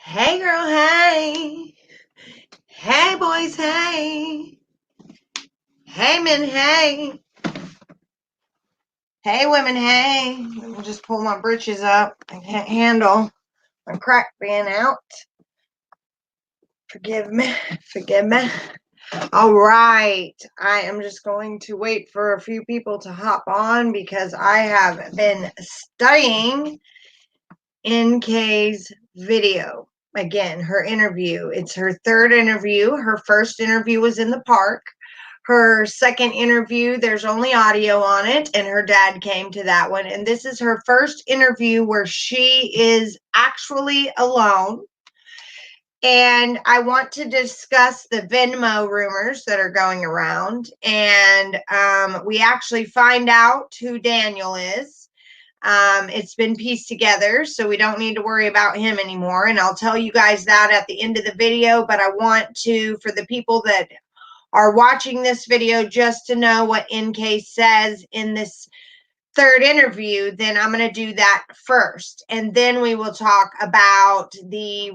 Hey girl, hey. Hey boys, hey. Hey men, hey. Hey women, hey. Let me just pull my britches up. I can't handle my crack being out. Forgive me, forgive me. All right. I am just going to wait for a few people to hop on because I have been studying NK's video. Again, her interview. It's her third interview. Her first interview was in the park. Her second interview, there's only audio on it, and her dad came to that one. And this is her first interview where she is actually alone. And I want to discuss the Venmo rumors that are going around. And we actually find out who Daniel is. It's been pieced together, so we don't need to worry about him anymore. And I'll tell you guys that at the end of the video. But I want to, for the people that are watching this video, just to know what NK says in this third interview, then I'm going to do that first. And then we will talk about the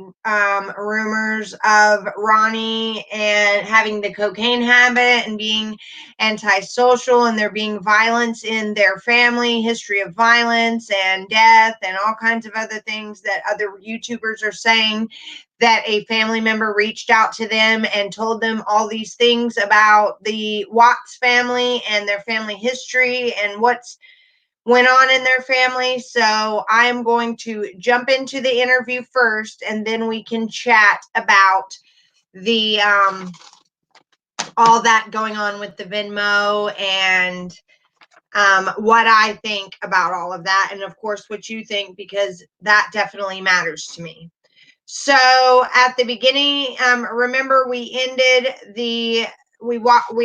rumors of Ronnie and having the cocaine habit and being antisocial, and there being violence in their family, history of violence and death and all kinds of other things that other YouTubers are saying, that a family member reached out to them and told them all these things about the Watts family and their family history and what's went on in their family. So I'm going to jump into the interview first, and then we can chat about the all that going on with the Venmo and what I think about all of that, and of course what you think, because that definitely matters to me. So at the beginning, remember we ended we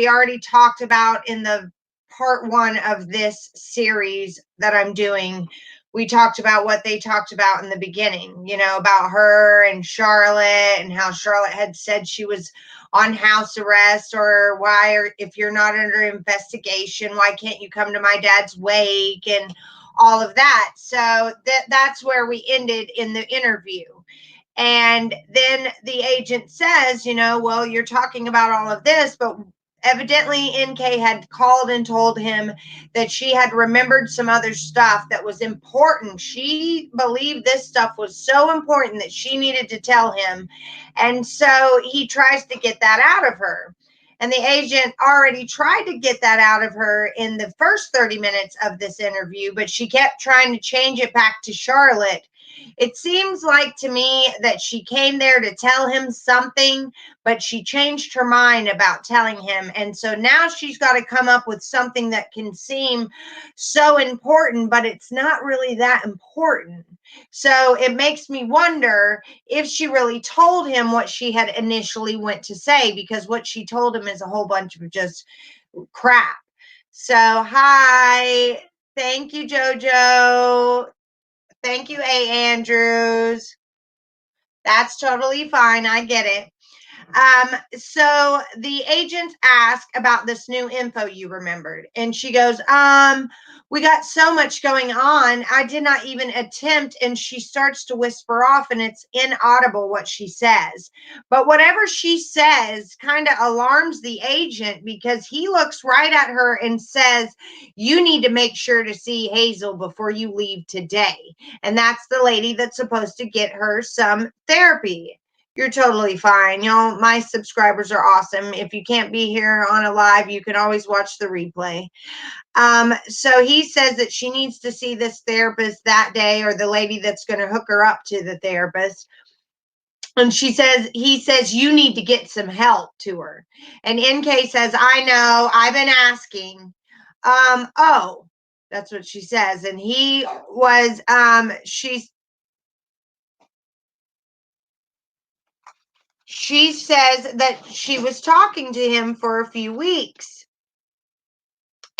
already talked about in the part one of this series that I'm doing. We talked about what they talked about in the beginning, about her and Charlotte, and how Charlotte had said she was on house arrest, or if you're not under investigation, why can't you come to my dad's wake, and all of that. So that's where we ended in the interview. And then the agent says, well, you're talking about all of this, but evidently NK had called and told him that she had remembered some other stuff that was important. She believed this stuff was so important that she needed to tell him. And so he tries to get that out of her. And the agent already tried to get that out of her in the first 30 minutes of this interview, but she kept trying to change it back to Charlotte. It seems like to me that she came there to tell him something, but she changed her mind about telling him. And so now she's got to come up with something that can seem so important, but it's not really that important. So it makes me wonder if she really told him what she had initially went to say, because what she told him is a whole bunch of just crap. So, hi. Thank you, JoJo. Thank you, A. Andrews. That's totally fine. I get it. So the agents ask about this new info you remembered, and she goes, we got so much going on, I did not even attempt. And she starts to whisper off, and it's inaudible what she says. But whatever she says kind of alarms the agent, because he looks right at her and says, you need to make sure to see Hazel before you leave today. And that's the lady that's supposed to get her some therapy. You're totally fine. My subscribers are awesome. If you can't be here on a live, you can always watch the replay. So he says that she needs to see this therapist that day, or the lady that's going to hook her up to the therapist. And he says, you need to get some help to her. And NK says, I know, I've been asking. Oh, that's what she says. And he was, she says that she was talking to him for a few weeks.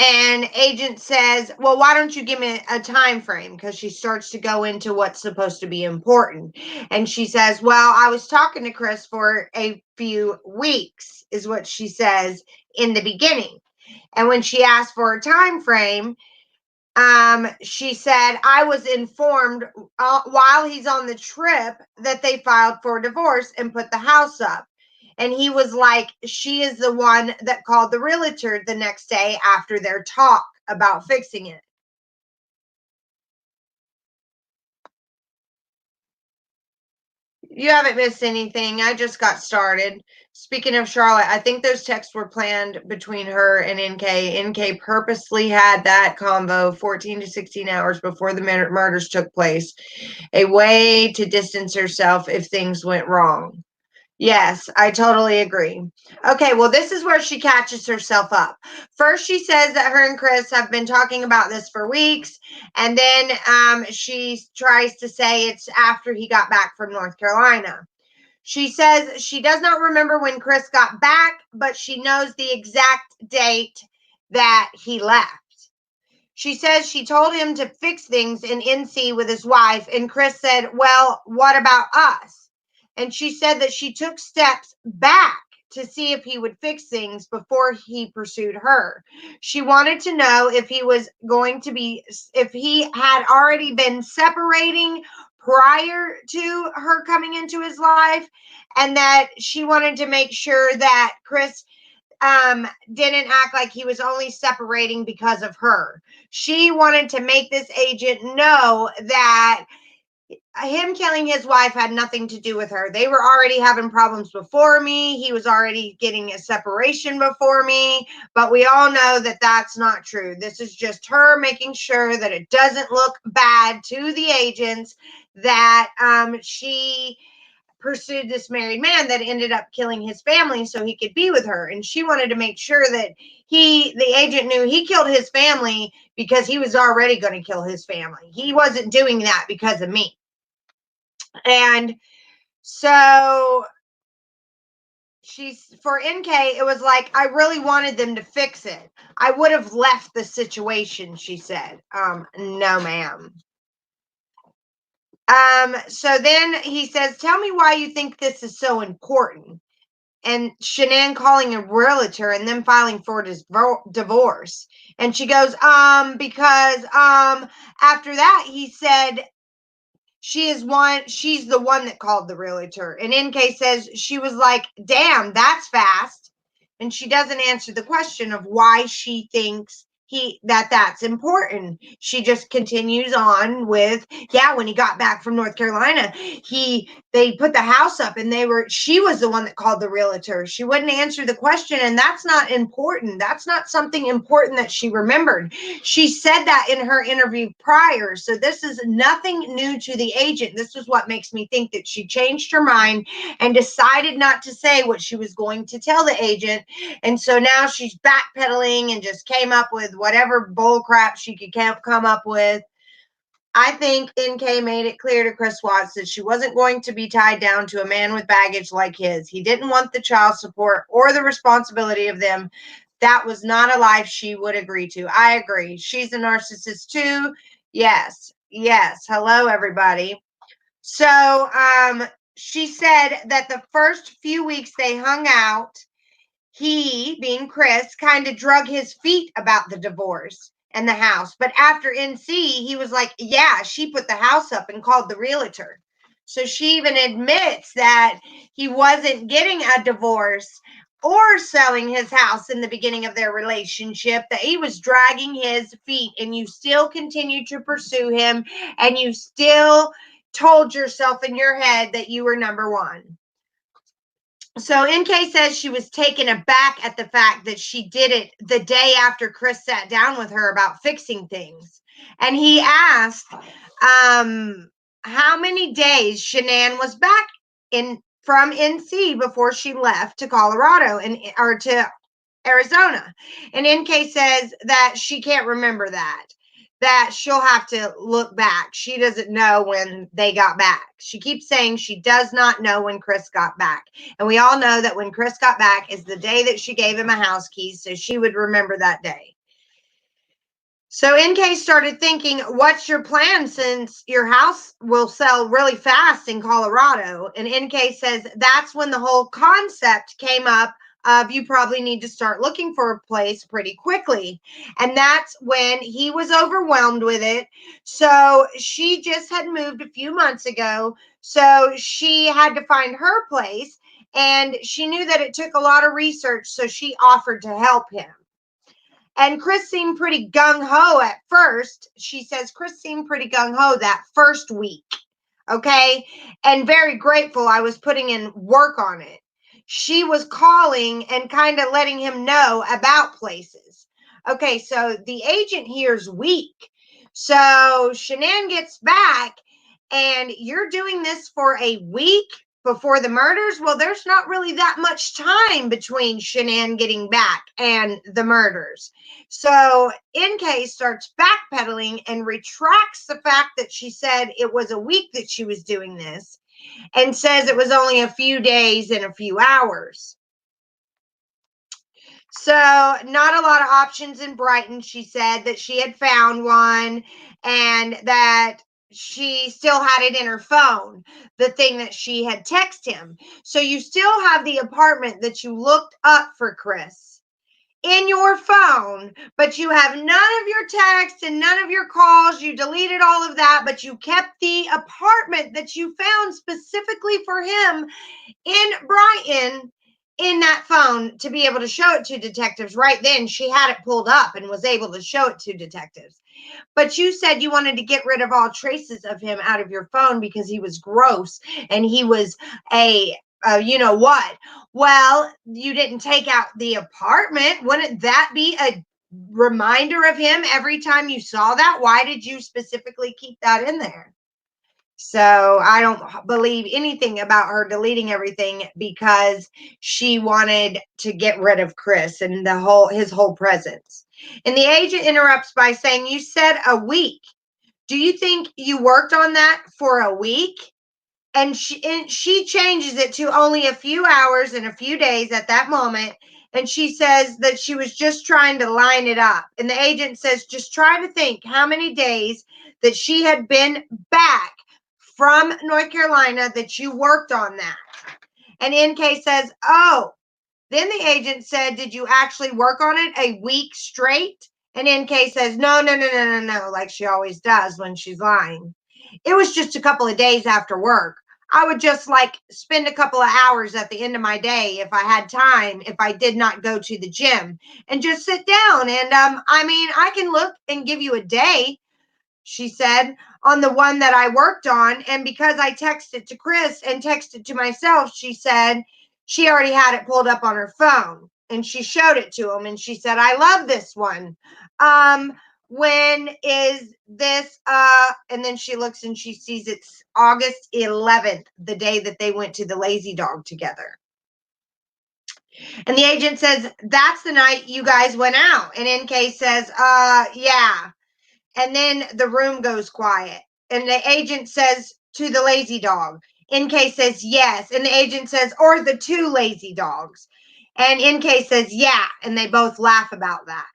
And agent says, well, why don't you give me a time frame? Because she starts to go into what's supposed to be important. And she says, well, I was talking to Chris for a few weeks, is what she says in the beginning. And when she asked for a time frame, She said, I was informed while he's on the trip that they filed for divorce and put the house up. And he was like, she is the one that called the realtor the next day after their talk about fixing it. You haven't missed anything. I just got started. Speaking of Charlotte, I think those texts were planned between her and NK. NK purposely had that convo 14 to 16 hours before the murders took place, a way to distance herself if things went wrong. Yes, I totally agree. Okay, well, this is where she catches herself up. First, she says that her and Chris have been talking about this for weeks, and then she tries to say it's after he got back from North Carolina. She says she does not remember when Chris got back, but she knows the exact date that he left. She says she told him to fix things in NC with his wife, and Chris said, well, what about us? And she said that she took steps back to see if he would fix things before he pursued her. She wanted to know if he was going to be, if he had already been separating prior to her coming into his life, and that she wanted to make sure that Chris didn't act like he was only separating because of her. She wanted to make this agent know that him killing his wife had nothing to do with her. They were already having problems before me. He was already getting a separation before me. But we all know that that's not true. This is just her making sure that it doesn't look bad to the agents that she pursued this married man that ended up killing his family so he could be with her. And she wanted to make sure that the agent knew he killed his family because he was already going to kill his family. He wasn't doing that because of me. And so for NK, it was like, I really wanted them to fix it. I would have left the situation, she said. No, ma'am. So then he says, tell me why you think this is so important. And Shanann calling a realtor and then filing for divorce. And she goes, because after that, he said, she's the one that called the realtor. And NK says she was like, damn, that's fast. And she doesn't answer the question of why she thinks that's important. She just continues on with, yeah, when he got back from North Carolina, they put the house up and she was the one that called the realtor. She wouldn't answer the question, and that's not important. That's not something important that she remembered. She said that in her interview prior. So this is nothing new to the agent. This is what makes me think that she changed her mind and decided not to say what she was going to tell the agent. And so now she's backpedaling and just came up with whatever bull crap she could come up with. I think NK made it clear to Chris Watts that she wasn't going to be tied down to a man with baggage like his. He didn't want the child support or the responsibility of them. That was not a life she would agree to. I agree. She's a narcissist too. Yes. Yes. Hello, everybody. So she said that the first few weeks they hung out, he, being Chris, kind of drug his feet about the divorce and the house. But after NC, he was like, yeah, she put the house up and called the realtor. So she even admits that he wasn't getting a divorce or selling his house in the beginning of their relationship, that he was dragging his feet, and you still continue to pursue him, and you still told yourself in your head that you were number one. So NK says she was taken aback at the fact that she did it the day after Chris sat down with her about fixing things. And he asked how many days Shanann was back from NC before she left to Colorado or to Arizona. And NK says that she can't remember that she'll have to look back. She doesn't know when they got back. She keeps saying she does not know when Chris got back. And we all know that when Chris got back is the day that she gave him a house key, so she would remember that day. So NK started thinking, what's your plan since your house will sell really fast in Colorado? And NK says that's when the whole concept came up you probably need to start looking for a place pretty quickly. And that's when he was overwhelmed with it. So she just had moved a few months ago. So she had to find her place. And she knew that it took a lot of research. So she offered to help him. And Chris seemed pretty gung ho at first. She says Chris seemed pretty gung ho that first week. Okay. And very grateful I was putting in work on it. She was calling and kind of letting him know about places. Okay. So the agent here's weak. So Shanann gets back and you're doing this for a week before the murders. Well, there's not really that much time between Shanann getting back and the murders. So NK starts backpedaling and retracts the fact that she said it was a week that she was doing this and says it was only a few days and a few hours. So not a lot of options in Brighton. She said that she had found one and that she still had it in her phone, the thing that she had texted him. So you still have the apartment that you looked up for Chris in your phone, but you have none of your texts and none of your calls. You deleted all of that, but you kept the apartment that you found specifically for him in Brighton in that phone to be able to show it to detectives. Right then, she had it pulled up and was able to show it to detectives. But you said you wanted to get rid of all traces of him out of your phone because he was gross and he was a you know what? Well, you didn't take out the apartment. Wouldn't that be a reminder of him every time you saw that? Why did you specifically keep that in there? So I don't believe anything about her deleting everything because she wanted to get rid of Chris and his whole presence. And the agent interrupts by saying, "You said a week. Do you think you worked on that for a week?" And she changes it to only a few hours and a few days at that moment. And she says that she was just trying to line it up. And the agent says, just try to think how many days that she had been back from North Carolina that you worked on that. And NK says, oh, then the agent said, did you actually work on it a week straight? And NK says, no, like she always does when she's lying. It was just a couple of days after work. I would just like spend a couple of hours at the end of my day if I had time, if I did not go to the gym, and just sit down. And I mean, I can look and give you a day, she said, on the one that I worked on. And because I texted to Chris and texted to myself, she said she already had it pulled up on her phone and she showed it to him. And she said, I love this one. When is this? And then she looks and she sees it's August 11th, the day that they went to the Lazy Dog together. And the agent says, that's the night you guys went out. And NK says, yeah. And then the room goes quiet. And the agent says to the Lazy Dog, NK says, yes. And the agent says, or the two lazy dogs. And NK says, yeah. And they both laugh about that.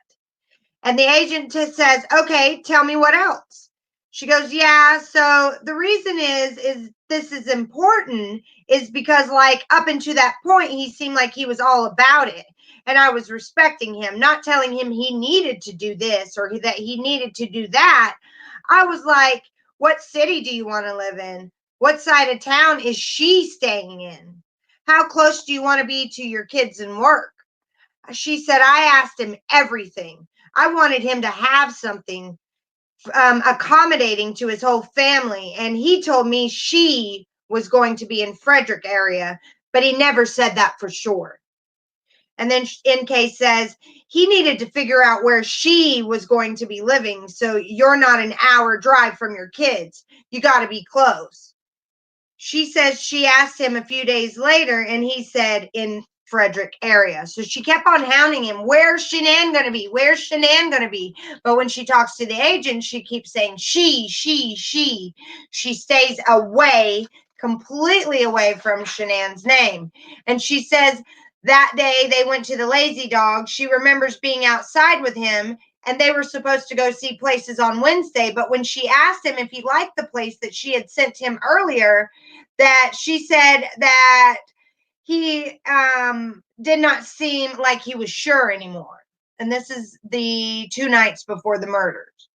And the agent just says, okay, tell me what else. She goes, yeah, so the reason is this is important is because like up until that point, he seemed like he was all about it. And I was respecting him, not telling him he needed to do this or that he needed to do that. I was like, what city do you want to live in? What side of town is she staying in? How close do you want to be to your kids and work? She said, I asked him everything. I wanted him to have something accommodating to his whole family. And he told me she was going to be in Frederick area, but he never said that for sure. And then NK says he needed to figure out where she was going to be living. So you're not an hour drive from your kids. You got to be close. She says she asked him a few days later and he said in Frederick area. So she kept on hounding him. Where's Shanann going to be? Where's Shanann going to be? But when she talks to the agent, she keeps saying she. She stays away, completely away from Shanann's name. And she says that day they went to the Lazy Dog. She remembers being outside with him and they were supposed to go see places on Wednesday. But when she asked him if he liked the place that she had sent him earlier, that she said that he did not seem like he was sure anymore. And this is the 2 nights before the murders.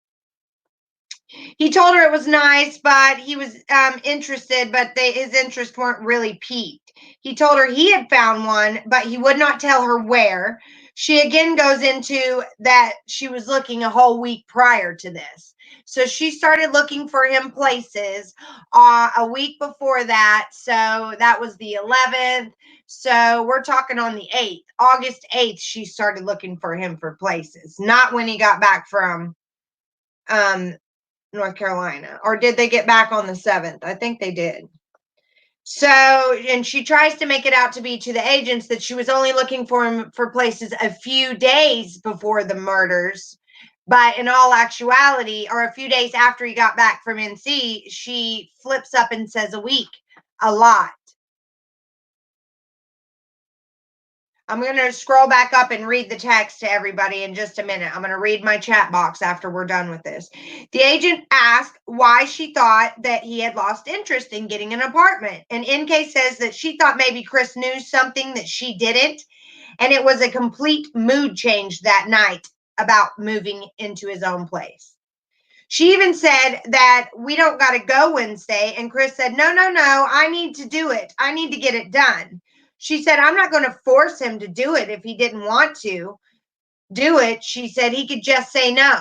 He told her it was nice, but he was interested, but his interests weren't really piqued. He told her he had found one, but he would not tell her where. She again goes into that she was looking a whole week prior to this. So she started looking for him places a week before that. So that was the 11th. So we're talking on the 8th, August 8th, she started looking for him for places, not when he got back from um, North Carolina. Or did they get back on the 7th? I think they did. So, and she tries to make it out to be to the agents that she was only looking for him for places a few days before the murders. But in all actuality, or a few days after he got back from NC, she flips up and says a week. A lot. I'm going to scroll back up and read the text to everybody in just a minute. I'm going to read my chat box after we're done with this. The agent asked why she thought that he had lost interest in getting an apartment. And NK says that she thought maybe Chris knew something that she didn't. And it was a complete mood change that night about moving into his own place. She even said that we don't got to go Wednesday. And Chris said, no, I need to do it. I need to get it done. She said, I'm not going to force him to do it if he didn't want to do it. She said he could just say no.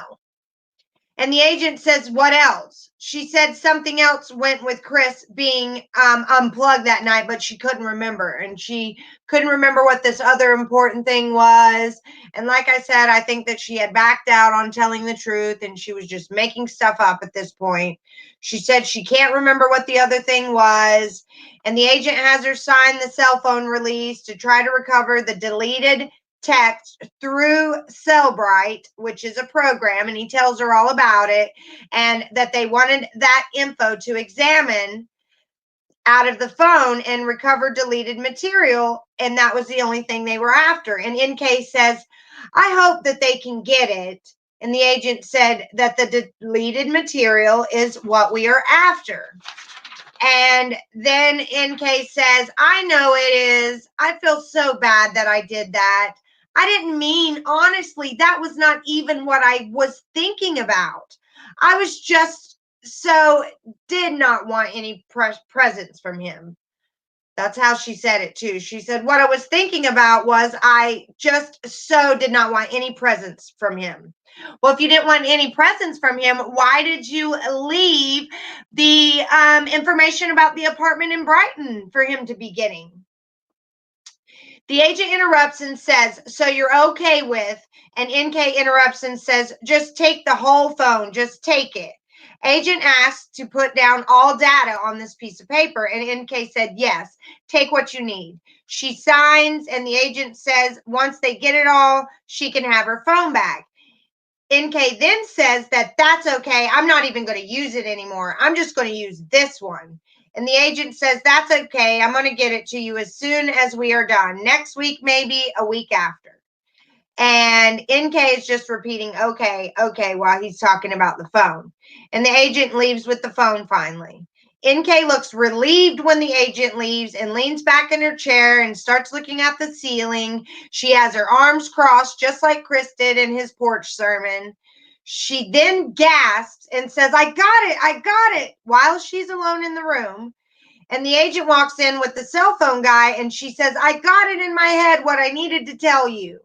And the agent says, what else? She said something else went with Chris being unplugged that night, but she couldn't remember. And she couldn't remember what this other important thing was. And like I said, I think that she had backed out on telling the truth and she was just making stuff up at this point. She said she can't remember what the other thing was. And the agent has her sign the cell phone release to try to recover the deleted text through Cellbrite, which is a program, and he tells her all about it, and that they wanted that info to examine out of the phone and recover deleted material, and that was the only thing they were after. And NK says, I hope that they can get it. And the agent said that the deleted material is what we are after. And then NK says, I know it is. I feel so bad that I did that. I didn't mean, honestly, that was not even what I was thinking about. I was just did not want any presents from him. That's how she said it too. She said, what I was thinking about was I just did not want any presents from him. Well, if you didn't want any presents from him, why did you leave the information about the apartment in Brighton for him to be getting? The agent interrupts and says, so you're okay with, and NK interrupts and says, just take the whole phone, just take it. Agent asked to put down all data on this piece of paper, and NK said, yes, take what you need. She signs, and the agent says once they get it all, she can have her phone back. NK then says that that's okay. I'm not even going to use it anymore. I'm just going to use this one. And the agent says, that's okay. I'm going to get it to you as soon as we are done. Next week, maybe a week after. And NK is just repeating, okay, while he's talking about the phone. And the agent leaves with the phone finally. NK looks relieved when the agent leaves and leans back in her chair and starts looking at the ceiling. She has her arms crossed, just like Chris did in his porch sermon. She then gasps and says, I got it, while she's alone in the room. And the agent walks in with the cell phone guy and she says, I got it in my head what I needed to tell you.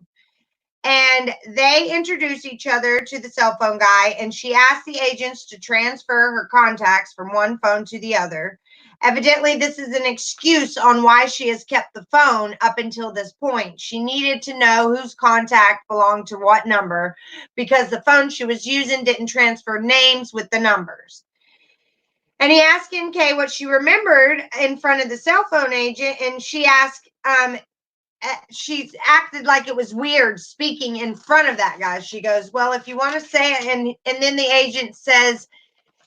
And they introduce each other to the cell phone guy, and she asks the agents to transfer her contacts from one phone to the other. Evidently, this is an excuse on why she has kept the phone up until this point. She needed to know whose contact belonged to what number because the phone she was using didn't transfer names with the numbers. And he asked NK what she remembered in front of the cell phone agent, and she asked, she's acted like it was weird speaking in front of that guy. She goes, well, if you want to say it. And then the agent says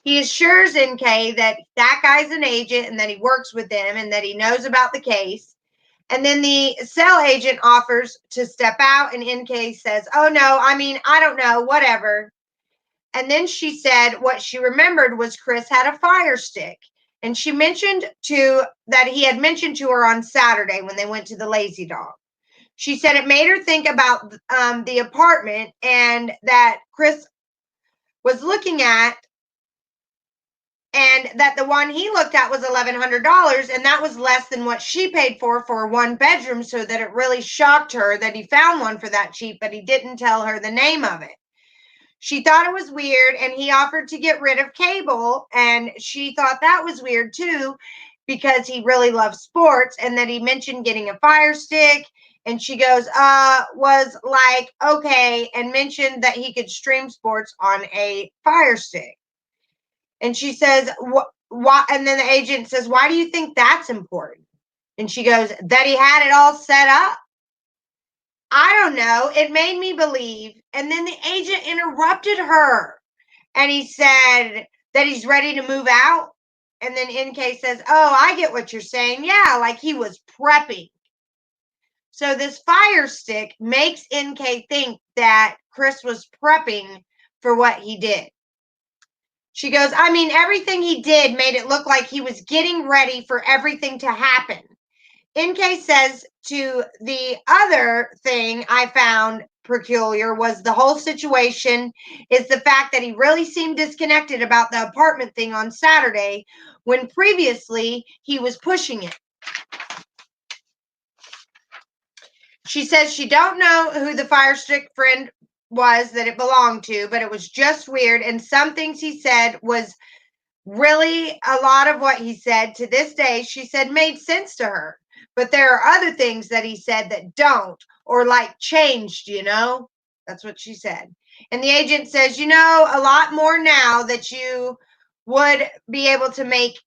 he assures NK that that guy's an agent and that he works with them and that he knows about the case. And then the cell agent offers to step out, and NK says, oh no, I mean, I don't know, whatever. And then she said what she remembered was Chris had a fire stick. And she mentioned that he had mentioned to her on Saturday when they went to the Lazy Dog. She said it made her think about the apartment and that Chris was looking at, and that the one he looked at was $1,100, and that was less than what she paid for a one bedroom, so that it really shocked her that he found one for that cheap, but he didn't tell her the name of it. She thought it was weird, and he offered to get rid of cable, and she thought that was weird too, because he really loves sports, and that he mentioned getting a Fire Stick, and she goes, was like, okay, and mentioned that he could stream sports on a Fire Stick. And she says, why? And then the agent says, why do you think that's important? And she goes, that he had it all set up. I don't know. It made me believe. And then the agent interrupted her, and he said that he's ready to move out. And then NK says, oh, I get what you're saying. Yeah, like he was prepping. So this Fire Stick makes NK think that Chris was prepping for what he did. She goes, I mean, everything he did made it look like he was getting ready for everything to happen. NK says, to the other thing I found peculiar was the whole situation is the fact that he really seemed disconnected about the apartment thing on Saturday, when previously he was pushing it. She says she don't know who the Fire Stick friend was that it belonged to, but it was just weird, and some things he said was really, a lot of what he said to this day, she said, made sense to her. But there are other things that he said that don't, or like changed, you know? That's what she said. And the agent says, you know, a lot more now that you would be able to make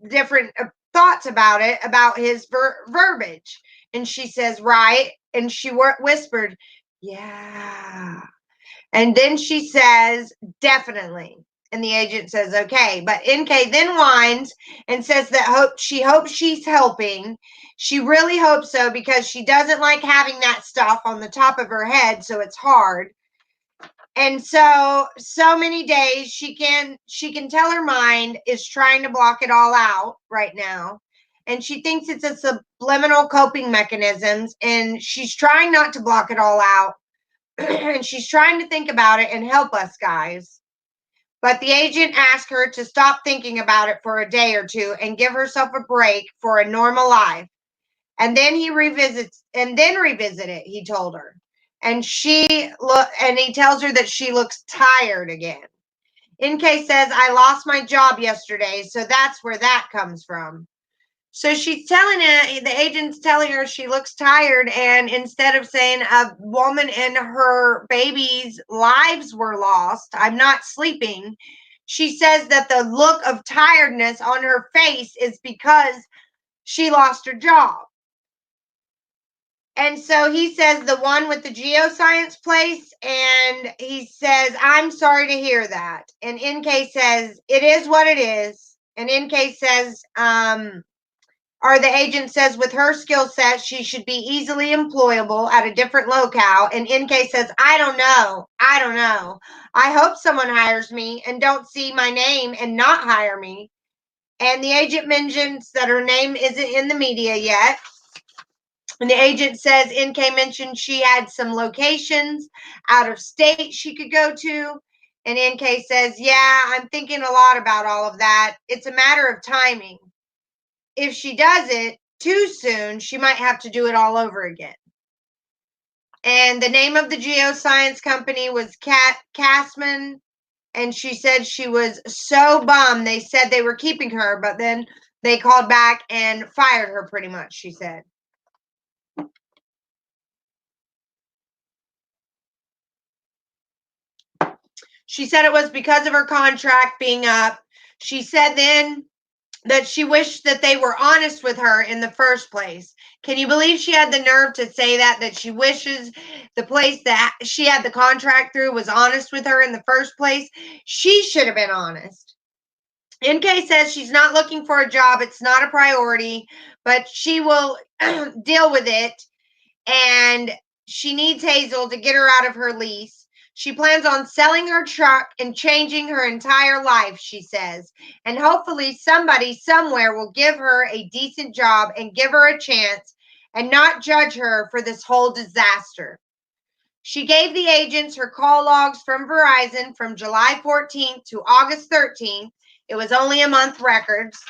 different thoughts about it, about his verbiage. And she says, right. And she whispered, yeah. And then she says, definitely. And the agent says, okay. But NK then whines and says that she hopes she's helping. She really hopes so, because she doesn't like having that stuff on the top of her head, so it's hard. And so many days she can tell her mind is trying to block it all out right now. And she thinks it's a subliminal coping mechanisms, and she's trying not to block it all out. And she's trying to think about it and help us guys. But the agent asked her to stop thinking about it for a day or two and give herself a break for a normal life. And then revisit it, he told her. And he tells her that she looks tired again. NK says, I lost my job yesterday, so that's where that comes from. So she's the agent's telling her she looks tired, and instead of saying a woman and her baby's lives were lost, I'm not sleeping, she says that the look of tiredness on her face is because she lost her job. And so he says the one with the geoscience place, and he says, I'm sorry to hear that. And NK says, it is what it is. And NK says, or the agent says with her skill set, she should be easily employable at a different locale. And NK says, I don't know. I hope someone hires me and don't see my name and not hire me. And the agent mentions that her name isn't in the media yet. And the agent says NK mentioned she had some locations out of state she could go to. And NK says, yeah, I'm thinking a lot about all of that. It's a matter of timing. If she does it too soon, she might have to do it all over again. And the name of the geoscience company was Kessinger. And she said she was so bummed. They said they were keeping her, but then they called back and fired her pretty much, she said. She said it was because of her contract being up. She said then that she wished that they were honest with her in the first place. Can you believe she had the nerve to say that she wishes the place that she had the contract through was honest with her in the first place? She should have been honest. NK says she's not looking for a job. It's not a priority, but she will deal with it. And she needs Hazel to get her out of her lease. She plans on selling her truck and changing her entire life, she says. And hopefully somebody somewhere will give her a decent job and give her a chance and not judge her for this whole disaster. She gave the agents her call logs from Verizon from July 14th to August 13th. It was only a month records.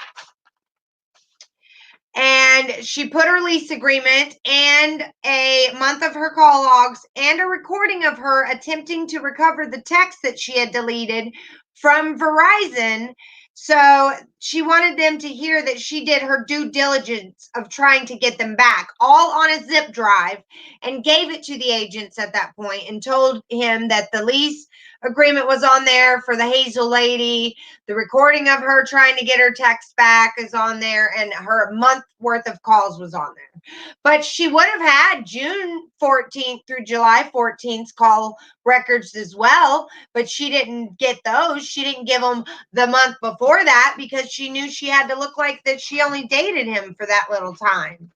And she put her lease agreement and a month of her call logs and a recording of her attempting to recover the text that she had deleted from Verizon. So she wanted them to hear that she did her due diligence of trying to get them back, all on a zip drive, and gave it to the agents at that point and told him that the lease agreement was on there for the Hazel lady. The recording of her trying to get her text back is on there, and her month worth of calls was on there. But she would have had June 14th through July 14th's call records as well, but she didn't get those. She didn't give them the month before that because she knew she had to look like that she only dated him for that little time.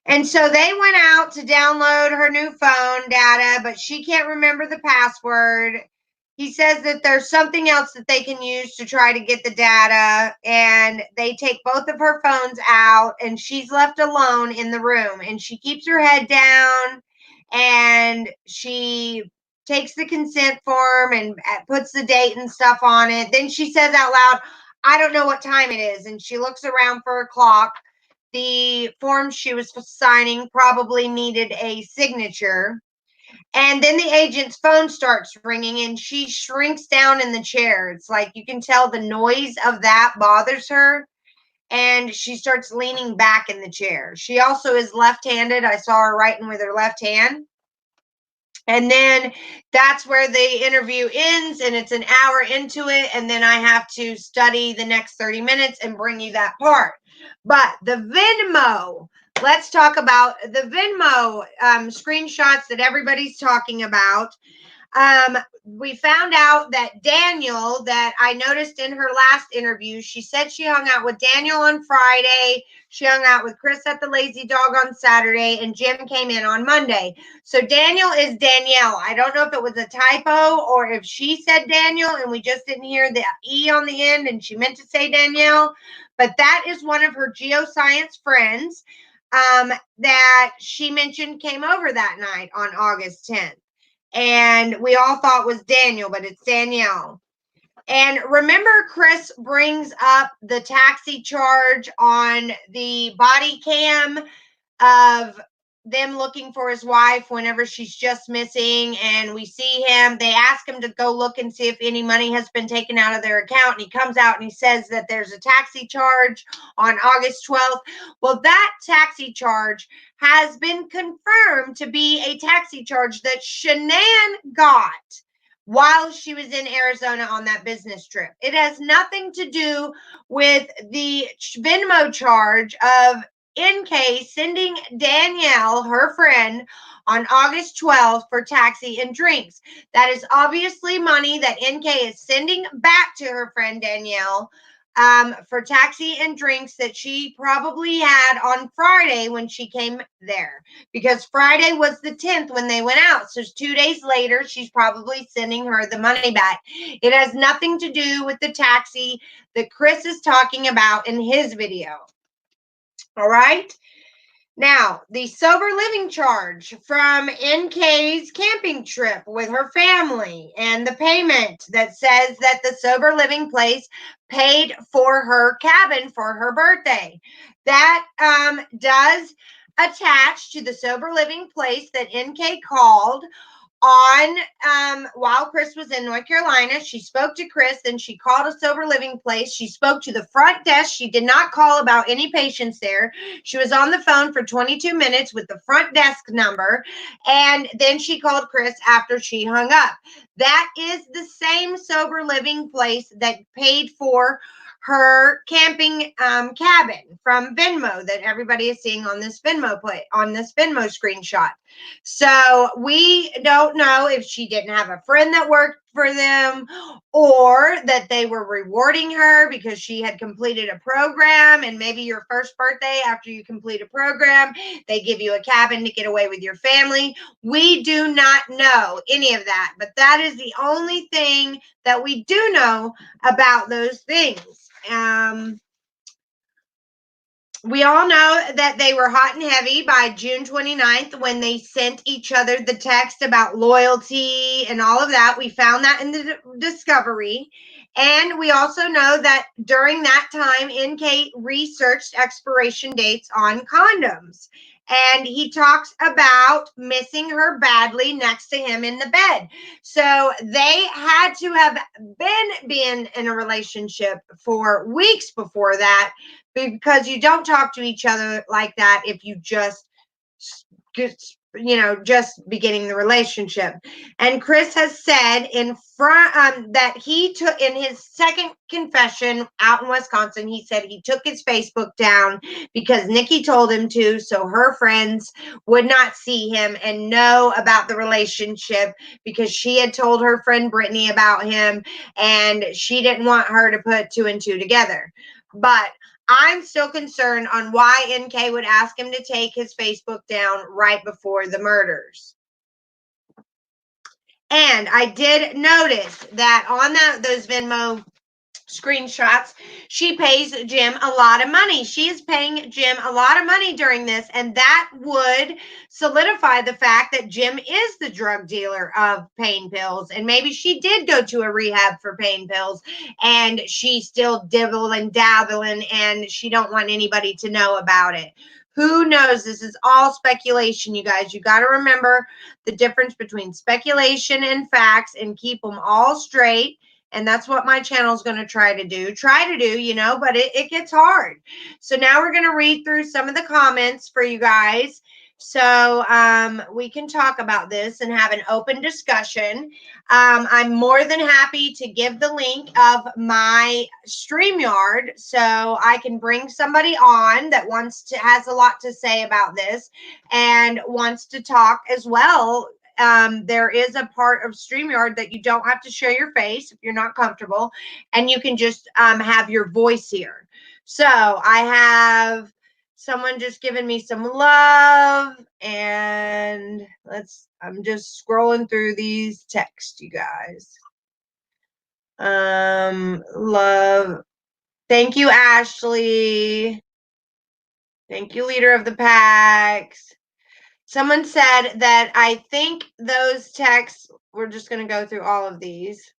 And so they went out to download her new phone data, but she can't remember the password. He says that there's something else that they can use to try to get the data, and they take both of her phones out, and she's left alone in the room, and she keeps her head down, and she takes the consent form and puts the date and stuff on it. Then she says out loud, "I don't know what time it is," and she looks around for a clock. The form she was signing probably needed a signature. And then the agent's phone starts ringing and she shrinks down in the chair. It's like you can tell the noise of that bothers her. And she starts leaning back in the chair. She also is left-handed. I saw her writing with her left hand. And then that's where the interview ends, and it's an hour into it. And then I have to study the next 30 minutes and bring you that part. But the Venmo, let's talk about the Venmo screenshots that everybody's talking about. We found out that Daniel, that I noticed in her last interview, she said she hung out with Daniel on Friday. She hung out with Chris at the Lazy Dog on Saturday, and Jim came in on Monday. So Daniel is Danielle. I don't know if it was a typo or if she said Daniel and we just didn't hear the E on the end and she meant to say Danielle, but that is one of her geoscience friends that she mentioned came over that night on August 10th. And we all thought was Daniel, but it's Danielle. And remember, Chris brings up the taxi charge on the body cam of them looking for his wife whenever she's just missing, and we see him. They ask him to go look and see if any money has been taken out of their account, and he comes out and he says that there's a taxi charge on August 12th. Well, that taxi charge has been confirmed to be a taxi charge that Shanann got while she was in Arizona on that business trip. It has nothing to do with the Venmo charge of NK sending Danielle, her friend, on August 12th for taxi and drinks. That is obviously money that NK is sending back to her friend Danielle for taxi and drinks that she probably had on Friday when she came there, because Friday was the 10th when they went out. So 2 days later, she's probably sending her the money back. It has nothing to do with the taxi that Chris is talking about in his video. All right. Now, the sober living charge from NK's camping trip with her family and the payment that says that the sober living place paid for her cabin for her birthday. That does attach to the sober living place that NK called on while Chris was in North Carolina. She spoke to Chris and she called a sober living place. She spoke to the front desk. She did not call about any patients there. She was on the phone for 22 minutes with the front desk number, and then she called Chris after she hung up. That is the same sober living place that paid for her camping cabin from Venmo that everybody is seeing on this Venmo screenshot. So we don't know if she didn't have a friend that worked for them, or that they were rewarding her because she had completed a program, and maybe your first birthday after you complete a program, they give you a cabin to get away with your family. We do not know any of that, but that is the only thing that we do know about those things. We all know that they were hot and heavy by June 29th when they sent each other the text about loyalty and all of that. We found that in the discovery. And we also know that during that time, NK researched expiration dates on condoms. And he talks about missing her badly next to him in the bed. So they had to have been in a relationship for weeks before that, because you don't talk to each other like that if you just beginning the relationship. And Chris has said in front that he took, in his second confession out in Wisconsin, he said he took his Facebook down because Nikki told him to, so her friends would not see him and know about the relationship, because she had told her friend Brittany about him and she didn't want her to put two and two together. But I'm still concerned on why NK would ask him to take his Facebook down right before the murders. And I did notice that on those Venmo screenshots, she pays Jim a lot of money. She is paying Jim a lot of money during this, and that would solidify the fact that Jim is the drug dealer of pain pills, and maybe she did go to a rehab for pain pills and she's still dibbling dabbling and she don't want anybody to know about it. Who knows? This is all speculation, you guys. You got to remember the difference between speculation and facts and keep them all straight. And that's what my channel is going to try to do, but it gets hard. So now we're going to read through some of the comments for you guys, so we can talk about this and have an open discussion. I'm more than happy to give the link of my StreamYard so I can bring somebody on that has a lot to say about this and wants to talk as well. There is a part of StreamYard that you don't have to show your face if you're not comfortable, and you can just have your voice here. So I have someone just giving me some love, and I'm just scrolling through these texts, you guys. Love. Thank you, Ashley. Thank you, leader of the packs. Someone said that I think those texts, we're just going to go through all of these.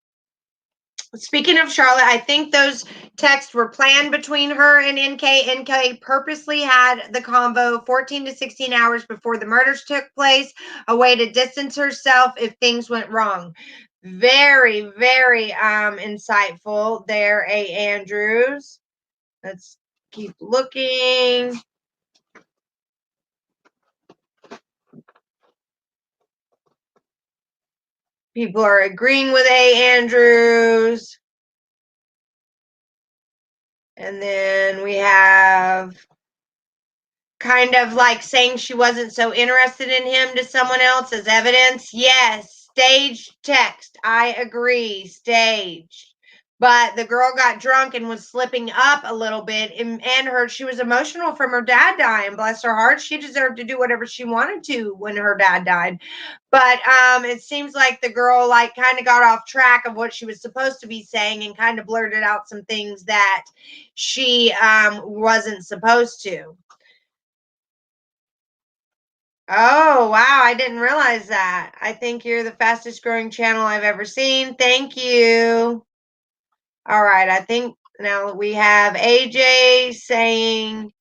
Speaking of Charlotte, I think those texts were planned between her and NK. NK purposely had the convo 14 to 16 hours before the murders took place, a way to distance herself if things went wrong. Very, very insightful there, A. Andrews. Let's keep looking. People are agreeing with A. Andrews. And then we have kind of like saying she wasn't so interested in him to someone else as evidence. Yes, staged text. I agree, staged. But the girl got drunk and was slipping up a little bit, and she was emotional from her dad dying. Bless her heart. She deserved to do whatever she wanted to when her dad died. But it seems like the girl kind of got off track of what she was supposed to be saying and kind of blurted out some things that she wasn't supposed to. Oh, wow. I didn't realize that. I think you're the fastest growing channel I've ever seen. Thank you. All right. I think now we have AJ saying,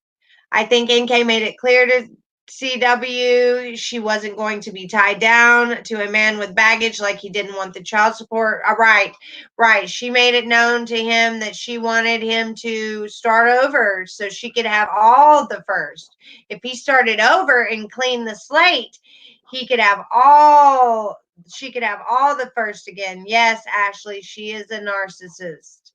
I think NK made it clear to CW she wasn't going to be tied down to a man with baggage, like he didn't want the child support. Right. She made it known to him that she wanted him to start over so she could have all the first. If he started over and cleaned the slate, she could have all the first again. Yes, Ashley, she is a narcissist.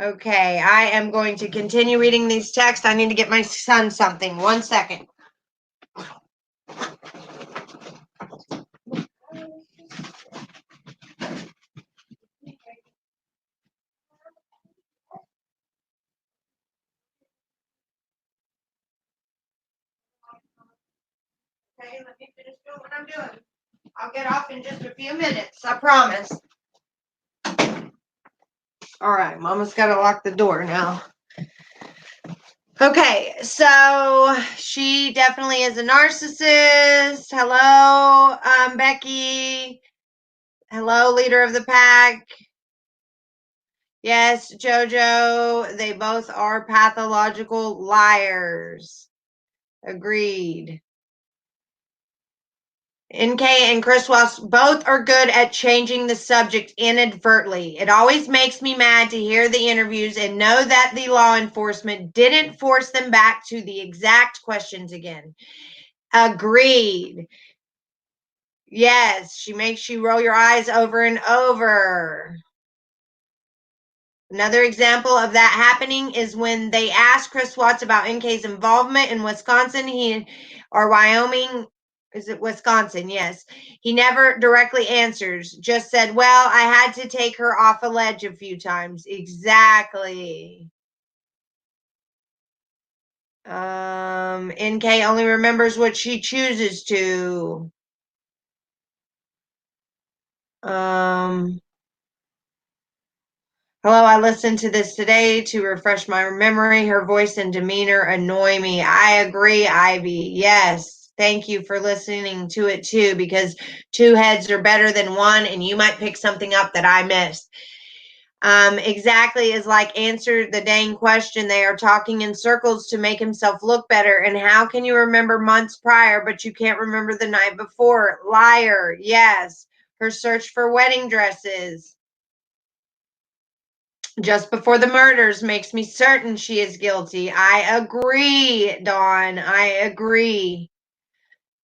Okay, I am going to continue reading these texts. I need to get my son something. 1 second. Okay, let me finish doing what I'm doing. I'll get off in just a few minutes, I promise. All right, Mama's got to lock the door now. Okay, so she definitely is a narcissist. Hello, Becky. Hello, leader of the pack. Yes, Jojo, they both are pathological liars. Agreed. NK and Chris Wells both are good at changing the subject inadvertently. It always makes me mad to hear the interviews and know that the law enforcement didn't force them back to the exact questions again. Agreed. Yes, she makes you roll your eyes over and over. Another example of that happening is when they asked Chris Watts about NK's involvement in Wisconsin, or Wyoming. Is it Wisconsin? Yes. He never directly answers, just said, well, I had to take her off a ledge a few times. Exactly. NK only remembers what she chooses to. Hello, I listened to this today to refresh my memory. Her voice and demeanor annoy me. I agree, Ivy. Yes. Thank you for listening to it too, because two heads are better than one, and you might pick something up that I missed. Exactly is like answer the dang question. They are talking in circles to make himself look better. And how can you remember months prior, but you can't remember the night before? Liar. Yes. Her search for wedding dresses just before the murders makes me certain she is guilty. I agree, Dawn. I agree.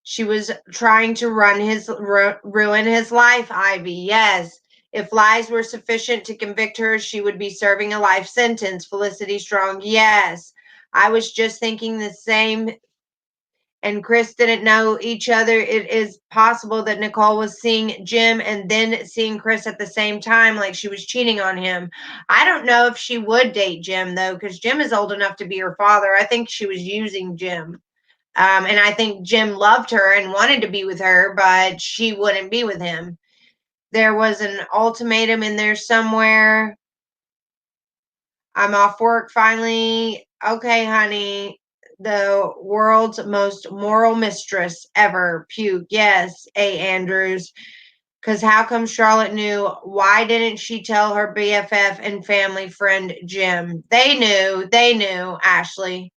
She was trying to ruin his life, Ivy. Yes. If lies were sufficient to convict her, she would be serving a life sentence. Felicity Strong. Yes. I was just thinking the same, and Chris didn't know each other. It is possible that Nichol was seeing Jim and then seeing Chris at the same time, like she was cheating on him. I don't know if she would date Jim, though, because Jim is old enough to be her father. I think she was using Jim. And I think Jim loved her and wanted to be with her, but she wouldn't be with him. There was an ultimatum in there somewhere. I'm off work finally. Okay, honey. The world's most moral mistress ever. Puke. Yes, A. Andrews. Because how come Charlotte knew? Why didn't she tell her BFF and family friend Jim? They knew, Ashley.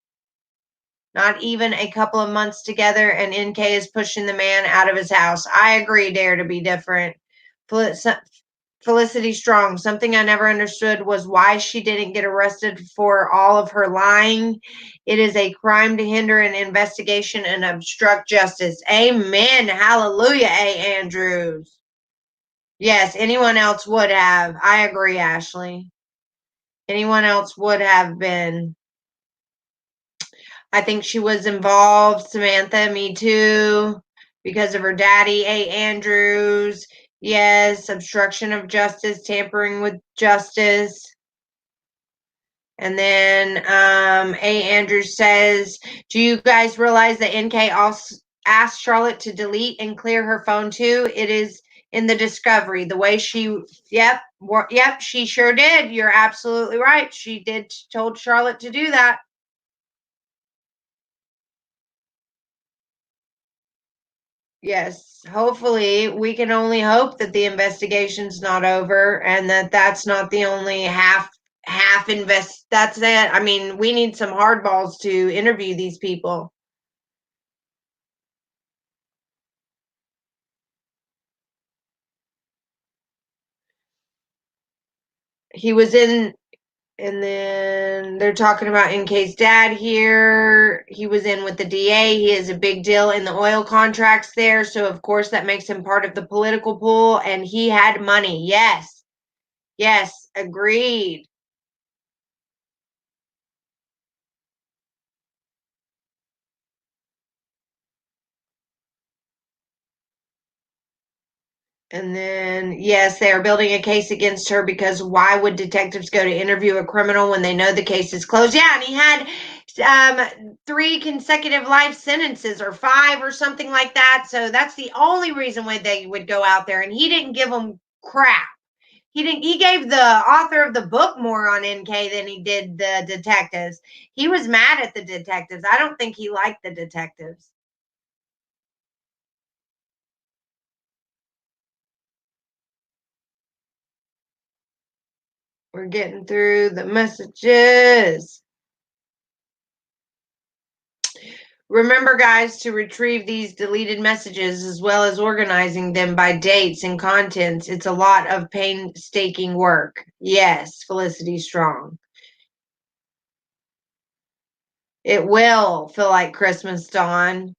Not even a couple of months together, and NK is pushing the man out of his house. I agree, Dare to be different. Felicity Strong. Something I never understood was why she didn't get arrested for all of her lying. It is a crime to hinder an investigation and obstruct justice. Amen. Hallelujah, A. Andrews. Yes, anyone else would have. I agree, Ashley. Anyone else would have been. I think she was involved. Samantha, me too. Because of her daddy, A. Andrews. Yes, obstruction of justice, tampering with justice. And then A. Andrews says, do you guys realize that NK also asked Charlotte to delete and clear her phone too? It is in the discovery. The way she, yep, she sure did. You're absolutely right. She told Charlotte to do that. Yes, hopefully we can only hope that the investigation's not over and that that's not the only half that's it. I mean, we need some hardballs to interview these people. He was in, and then they're talking about NK's dad here. He was in with the DA. He is a big deal in the oil contracts there, so of course that makes him part of the political pool, and he had money. Yes. Yes, agreed. And then, yes, they are building a case against her because why would detectives go to interview a criminal when they know the case is closed? Yeah, and he had 3 consecutive life sentences or 5 or something like that. So that's the only reason why they would go out there. And he didn't give them crap. He gave the author of the book more on NK than he did the detectives. He was mad at the detectives. I don't think he liked the detectives. We're getting through the messages. Remember, guys, to retrieve these deleted messages as well as organizing them by dates and contents. It's a lot of painstaking work. Yes, Felicity Strong. It will feel like Christmas, Dawn.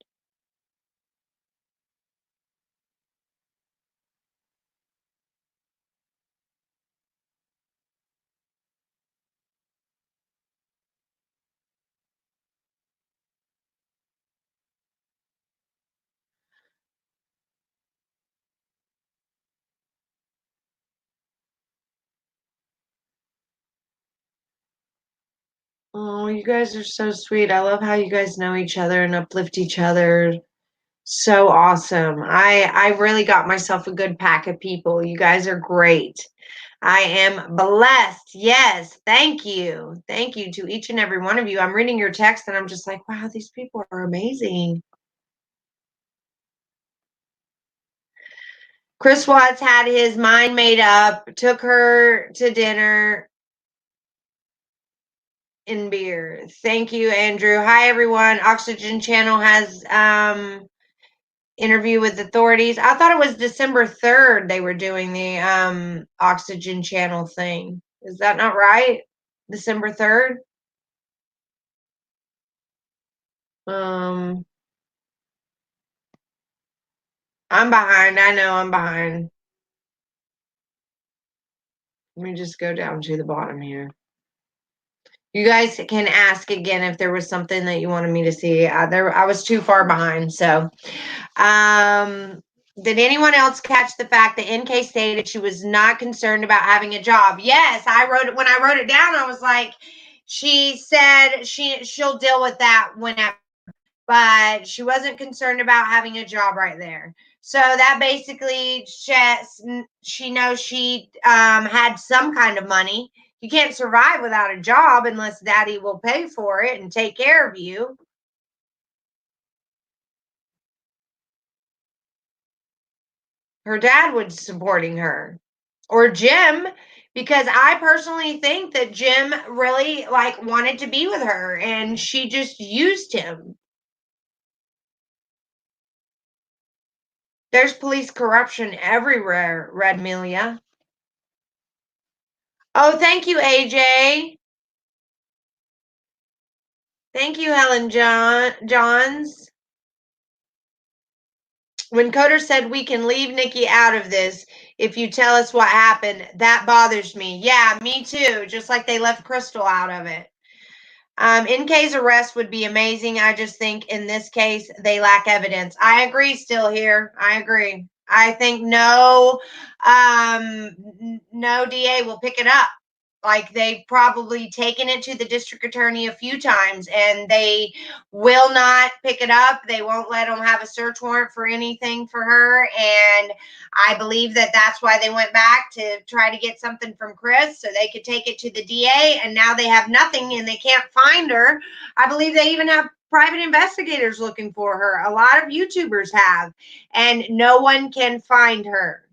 Oh, you guys are so sweet. I love how you guys know each other and uplift each other. So awesome. I really got myself a good pack of people. You guys are great. I am blessed. Yes. Thank you. Thank you to each and every one of you. I'm reading your text and I'm just like, wow, these people are amazing. Chris Watts had his mind made up, took her to dinner and beer. Thank you, Andrew. Hi, everyone. Oxygen Channel has interview with authorities. I thought it was December 3rd they were doing the Oxygen Channel thing. Is that not right? December 3rd? Um I'm behind. I know I'm behind. Let me just go down to the bottom here. You guys can ask again if there was something that you wanted me to see. I was too far behind. So, did anyone else catch the fact that NK stated she was not concerned about having a job? Yes, I wrote it when I wrote it down. I was like, she said she'll deal with that whenever, but she wasn't concerned about having a job right there. So that basically she knows she had some kind of money. You can't survive without a job unless daddy will pay for it and take care of you. Her dad was supporting her, or Jim, because I personally think that Jim really like wanted to be with her and she just used him. There's police corruption everywhere, Red Melia. Oh, thank you, AJ. Thank you, Helen Johns. When Coder said we can leave Nikki out of this if you tell us what happened, that bothers me. Yeah, me too. Just like they left Crystal out of it. NK's arrest would be amazing. I just think in this case they lack evidence. I agree. Still here. I agree. I think no DA will pick it up. Like they've probably taken it to the district attorney a few times and they will not pick it up. They won't let them have a search warrant for anything for her. And I believe that that's why they went back to try to get something from Chris so they could take it to the DA. And now they have nothing and they can't find her. I believe they even have private investigators looking for her. A lot of YouTubers have, and no one can find her.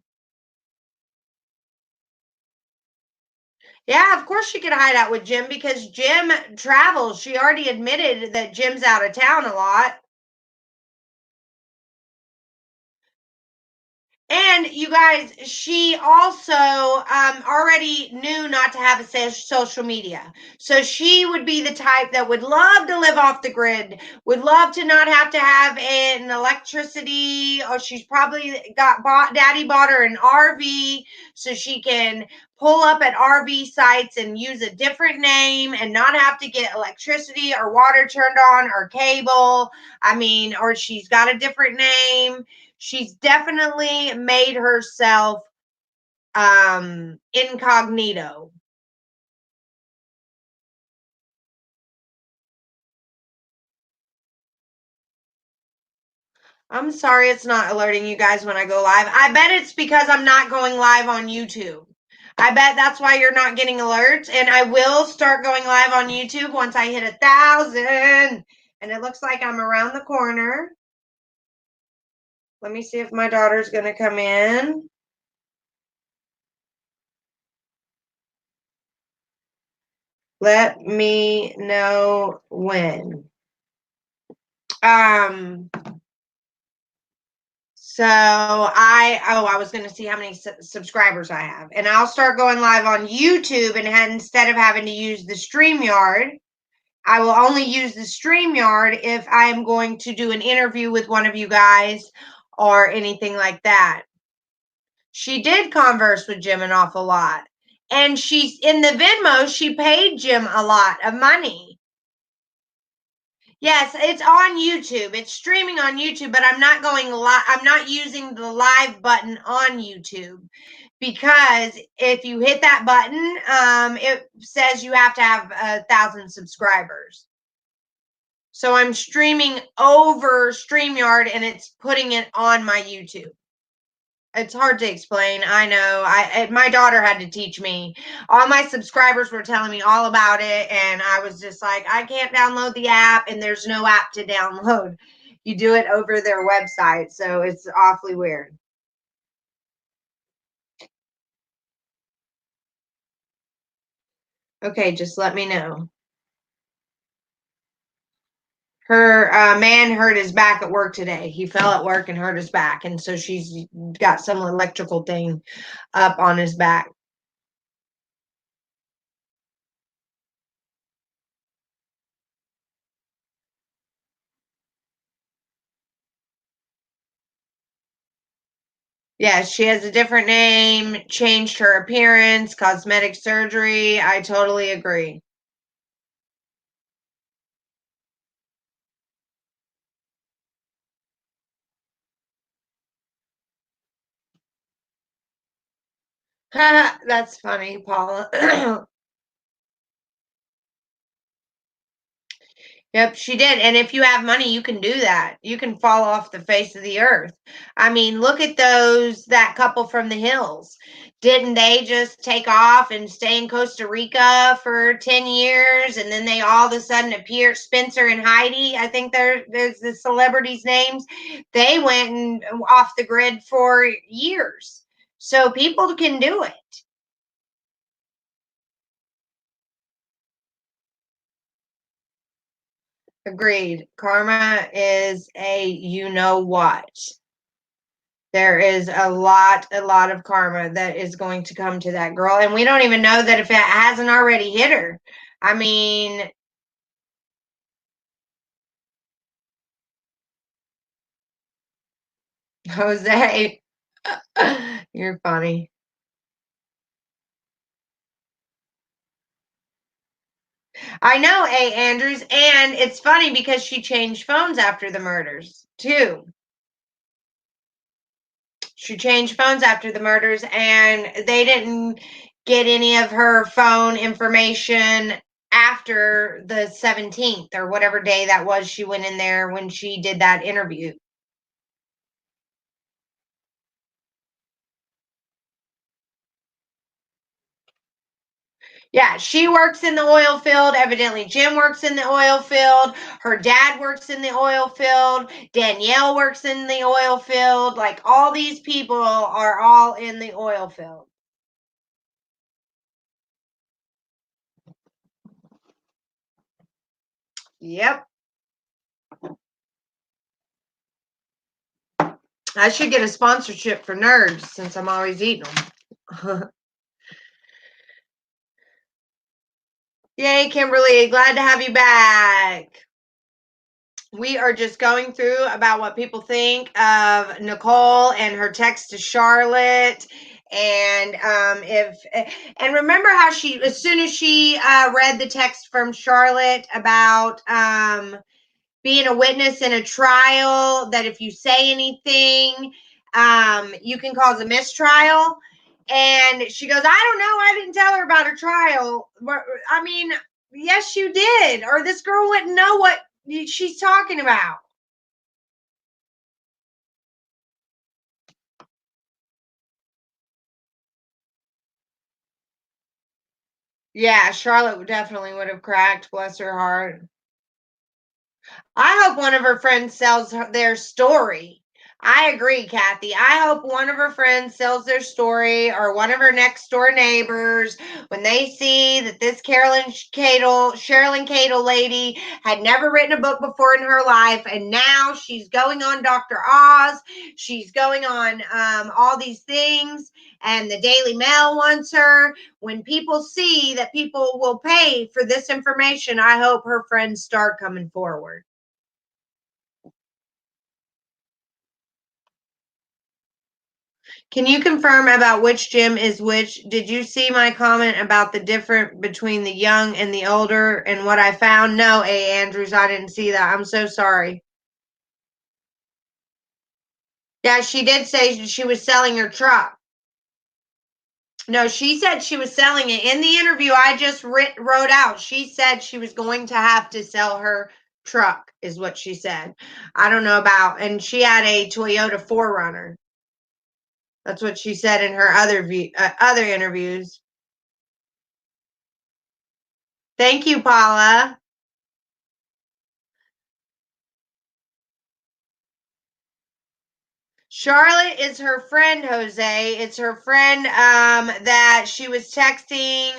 Yeah, of course she could hide out with Jim because Jim travels. She already admitted that Jim's out of town a lot. And you guys, she also already knew not to have a social media. So she would be the type that would love to live off the grid, would love to not have to have an electricity, or she's probably daddy bought her an RV so she can pull up at RV sites and use a different name and not have to get electricity or water turned on or cable. I mean, or she's got a different name. She's definitely made herself incognito. I'm sorry it's not alerting you guys when I go live. I bet it's because I'm not going live on YouTube. I bet that's why you're not getting alerts. And I will start going live on YouTube once I hit 1,000. And it looks like I'm around the corner. Let me see if my daughter's going to come in. Let me know when. So I was going to see how many subscribers I have. And I'll start going live on YouTube, and instead of having to use the StreamYard, I will only use the StreamYard if I'm going to do an interview with one of you guys or anything like that. She did converse with Jim an awful lot. And she's in the Venmo, she paid Jim a lot of money. Yes, it's on YouTube. It's streaming on YouTube, but I'm not going live. I'm not using the live button on YouTube because if you hit that button, it says you have to have 1,000 subscribers. So I'm streaming over StreamYard and it's putting it on my YouTube. It's hard to explain. I know. My daughter had to teach me. All my subscribers were telling me all about it, and I was just like, I can't download the app, and there's no app to download. You do it over their website, so it's awfully weird. Okay, just let me know. Her man hurt his back at work today. He fell at work and hurt his back, and so she's got some electrical thing up on his back. Yeah, she has a different name, changed her appearance, cosmetic surgery. I totally agree. That's funny, Paula. Yep, she did. And if you have money, you can do that. You can fall off the face of the earth. I mean, look at that couple from the hills. Didn't they just take off and stay in Costa Rica for 10 years? And then they all of a sudden appear, Spencer and Heidi, I think there's the celebrities' names. They went off the grid for years. So people can do it. Agreed. Karma is a you know what. There is a lot of karma that is going to come to that girl. And we don't even know that if it hasn't already hit her. I mean, Jose, you're funny. I know, A. Andrews. And it's funny because she changed phones after the murders, too. She changed phones after the murders, and they didn't get any of her phone information after the 17th or whatever day that was she went in there when she did that interview. Yeah, she works in the oil field. Evidently, Jim works in the oil field. Her dad works in the oil field. Danielle works in the oil field. Like all these people are all in the oil field. Yep. I should get a sponsorship for nerds since I'm always eating them. Yay, Kimberly. Glad to have you back. We are just going through about what people think of Nichol and her text to Charlotte. And and remember how she, as soon as she read the text from Charlotte about being a witness in a trial, that if you say anything, you can cause a mistrial. And she goes, I don't know. I didn't tell her about her trial. I mean, yes, you did. Or this girl wouldn't know what she's talking about. Yeah, Charlotte definitely would have cracked, bless her heart. I hope one of her friends sells their story. I agree, Kathy. I hope one of her friends sells their story, or one of her next door neighbors, when they see that this Sherilyn Cadle lady had never written a book before in her life, and now she's going on Dr. Oz. She's going on all these things, and the Daily Mail wants her. When people see that people will pay for this information, I hope her friends start coming forward. Can you confirm about which Jim is which? Did you see my comment about the difference between the young and the older and what I found? No, A. Andrews, I didn't see that. I'm so sorry. Yeah, she did say she was selling her truck. No, she said she was selling it. In the interview I just wrote out, she said she was going to have to sell her truck, is what she said. I don't know about, and she had a Toyota 4Runner. That's what she said in her other interviews. Thank you, Paula. Charlotte is her friend, Jose. It's her friend that she was texting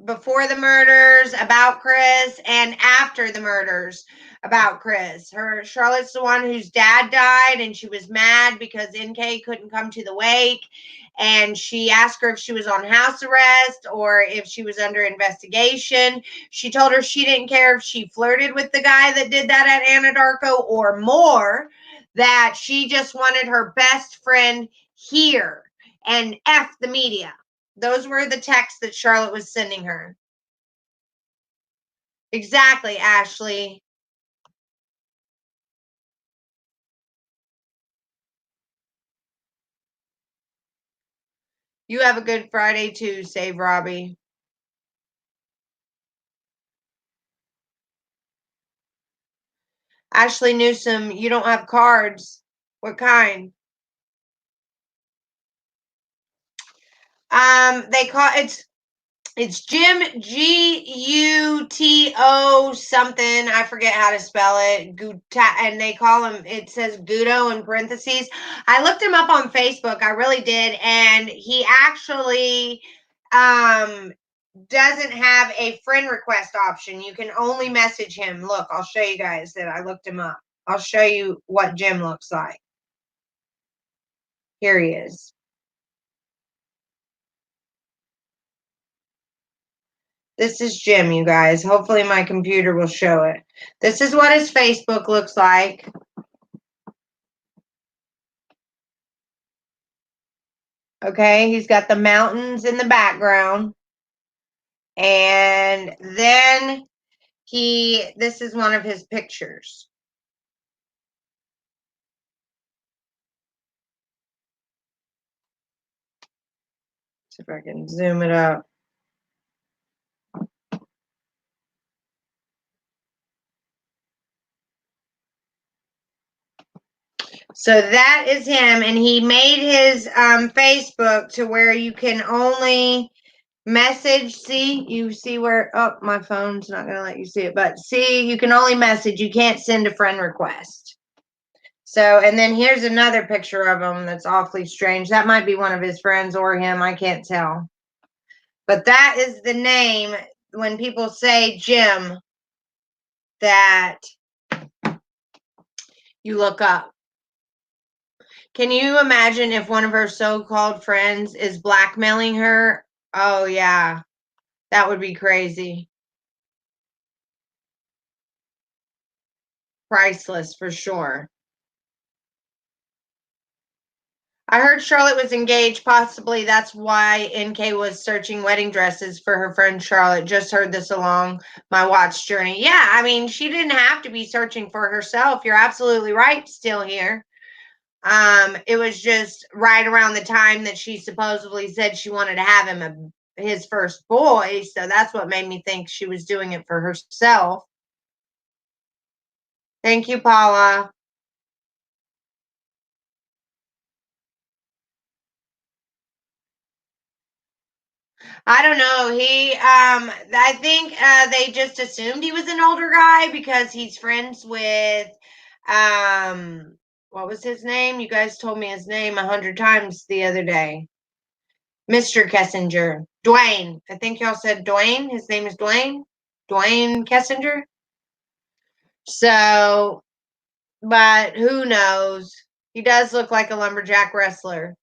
before the murders about Chris and after the murders about Chris. Charlotte's the one whose dad died, and she was mad because NK couldn't come to the wake. And she asked her if she was on house arrest or if she was under investigation. She told her she didn't care if she flirted with the guy that did that at Anadarko or more, that she just wanted her best friend here and F the media. Those were the texts that Charlotte was sending her. Exactly, Ashley. You have a good Friday too, Save Robbie. Ashley Newsom, you don't have cards. What kind? They call it's Jim, Guto something. I forget how to spell it. And they call him, it says Guto in parentheses. I looked him up on Facebook. I really did. And he actually doesn't have a friend request option. You can only message him. Look, I'll show you guys that I looked him up. I'll show you what Jim looks like. Here he is. This is Jim, you guys. Hopefully my computer will show it. This is what his Facebook looks like. Okay, he's got the mountains in the background. And then this is one of his pictures. See if I can zoom it up. So that is him, and he made his Facebook to where you can only message. See, you see where, oh, my phone's not going to let you see it, but see, you can only message. You can't send a friend request. So, and then here's another picture of him that's awfully strange. That might be one of his friends or him. I can't tell. But that is the name when people say Jim that you look up. Can you imagine if one of her so-called friends is blackmailing her? Oh, yeah. That would be crazy. Priceless for sure. I heard Charlotte was engaged. Possibly that's why NK was searching wedding dresses for her friend Charlotte. Just heard this along my watch journey. Yeah, I mean, she didn't have to be searching for herself. You're absolutely right, still here. It was just right around the time that she supposedly said she wanted to have him his first boy. So that's what made me think she was doing it for herself. Thank you, Paula. I don't know. I think they just assumed he was an older guy because he's friends with, what was his name? You guys told me his name 100 times the other day. Mr. Kessinger. Dwayne. I think y'all said Dwayne. His name is Dwayne. Dwayne Kessinger. So, but who knows? He does look like a lumberjack wrestler.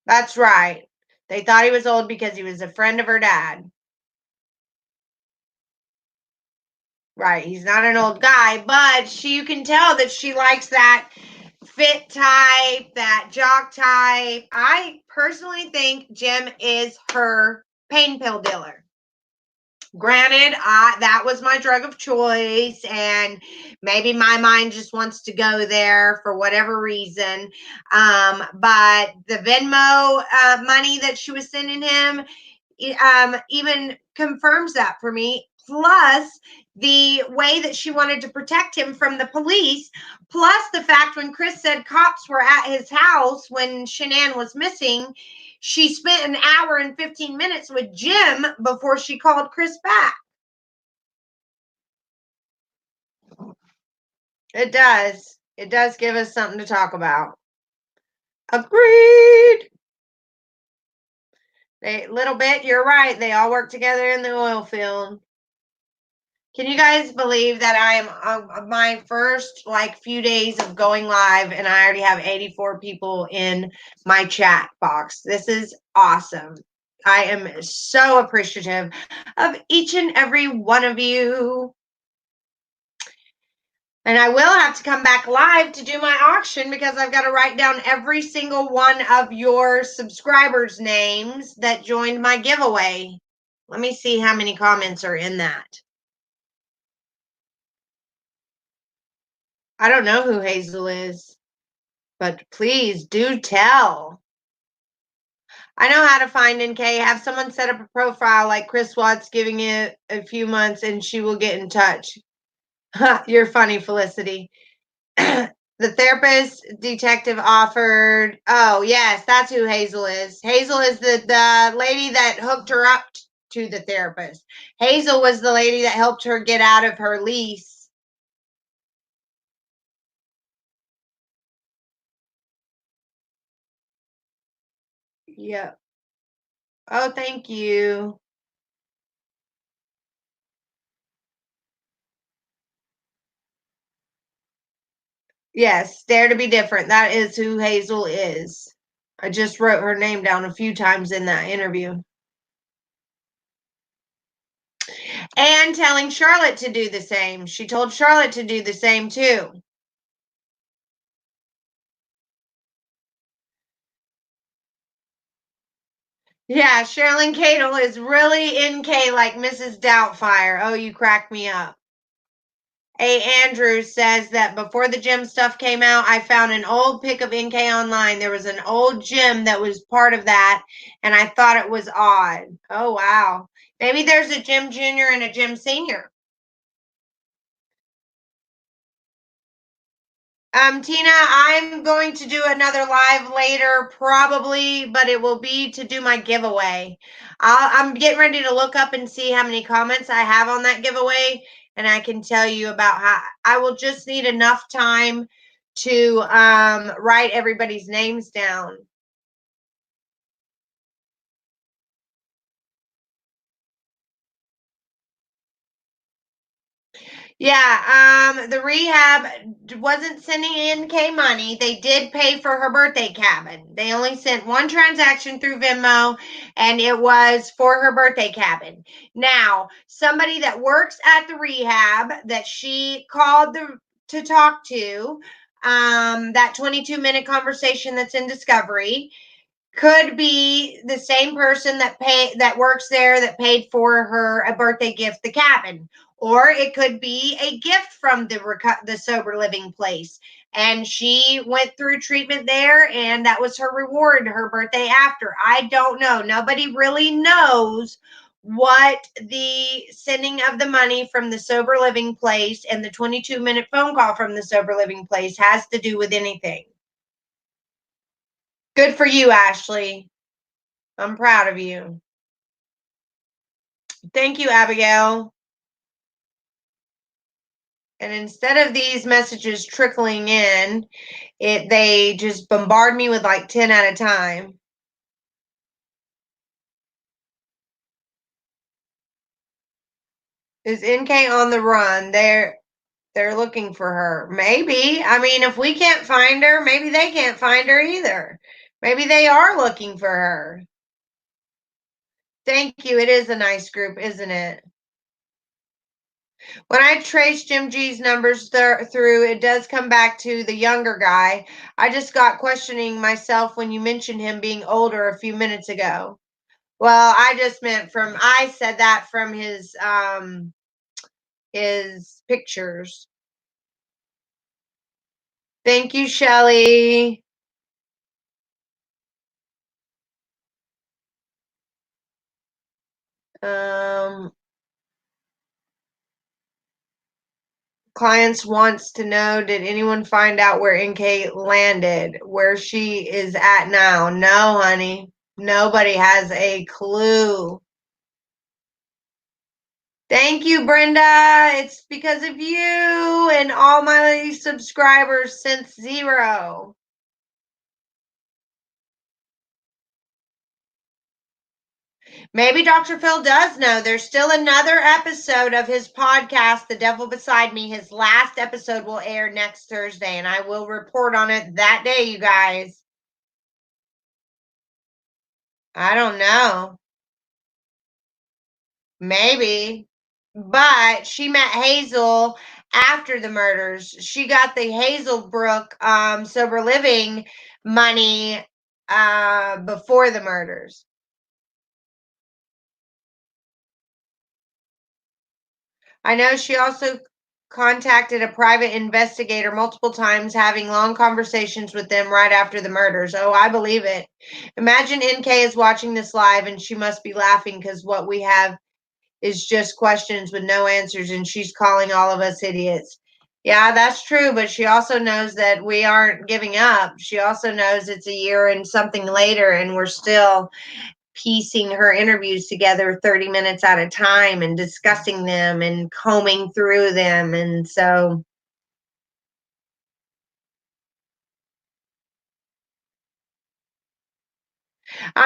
That's right. They thought he was old because he was a friend of her dad. Right. He's not an old guy, but you can tell that she likes that fit type, that jock type. I personally think Jim is her pain pill dealer. Granted, that was my drug of choice, and maybe my mind just wants to go there for whatever reason. But the Venmo money that she was sending him even confirms that for me. Plus, the way that she wanted to protect him from the police, plus the fact when Chris said cops were at his house when Shanann was missing, she spent an hour and 15 minutes with Jim before she called Chris back. It does. It does give us something to talk about. Agreed. Little bit, you're right. They all work together in the oil field. Can you guys believe that I am on my first few days of going live and I already have 84 people in my chat box? This is awesome. I am so appreciative of each and every one of you. And I will have to come back live to do my auction because I've got to write down every single one of your subscribers' names that joined my giveaway. Let me see how many comments are in that. I don't know who Hazel is, but please do tell. I know how to find NK. Have someone set up a profile like Chris Watts, giving it a few months and she will get in touch. You're funny, Felicity. The therapist detective offered. Oh, yes, that's who Hazel is. Hazel is the lady that hooked her up to the therapist. Hazel was the lady that helped her get out of her lease. Yep. Oh, thank you. Yes, Dare to Be Different. That is who Hazel is. I just wrote her name down a few times in that interview. And telling Charlotte to do the same. She told Charlotte to do the same too. Yeah, Sherilyn Cadle is really NK like Mrs. Doubtfire. Oh, you crack me up. A. Andrews says that before the gym stuff came out, I found an old pic of NK online. There was an old gym that was part of that, and I thought it was odd. Oh, wow. Maybe there's a Jim Jr. and a Jim Sr. Tina, I'm going to do another live later, probably, but it will be to do my giveaway. I'm getting ready to look up and see how many comments I have on that giveaway, and I can tell you about how I will just need enough time to write everybody's names down. Yeah, the rehab wasn't sending NK money. They did pay for her birthday cabin. They only sent one transaction through Venmo, and it was for her birthday cabin. Now, somebody that works at the rehab that she called to talk to, that 22-minute conversation that's in Discovery, could be the same person that works there that paid for her a birthday gift, the cabin, or it could be a gift from the sober living place, and she went through treatment there, and that was her reward, her birthday after. I don't know. Nobody really knows what the sending of the money from the sober living place and the 22-minute phone call from the sober living place has to do with anything. Good for you, Ashley. I'm proud of you. Thank you, Abigail. And instead of these messages trickling in, they just bombard me with like 10 at a time. Is NK on the run? They're looking for her. Maybe. I mean, if we can't find her, maybe they can't find her either. Maybe they are looking for her. Thank you. It is a nice group, isn't it? When I trace Jim G's numbers through, it does come back to the younger guy. I just got questioning myself when you mentioned him being older a few minutes ago. Well, I just meant I said that from his pictures. Thank you, Shelley. Clients wants to know, did anyone find out where NK landed, where she is at now? No, honey. Nobody has a clue. Thank you, Brenda. It's because of you and all my subscribers since 0. Maybe Dr. Phil does know. There's still another episode of his podcast, The Devil Beside Me. His last episode will air next Thursday, and I will report on it that day, you guys. I don't know. Maybe. But she met Hazel after the murders. She got the Hazelbrook sober living money before the murders. I know she also contacted a private investigator multiple times, having long conversations with them right after the murders. Oh, I believe it. Imagine NK is watching this live and she must be laughing because what we have is just questions with no answers, and she's calling all of us idiots. Yeah, that's true, but she also knows that we aren't giving up. She also knows it's a year and something later, and we're still piecing her interviews together 30 minutes at a time and discussing them and combing through them. And so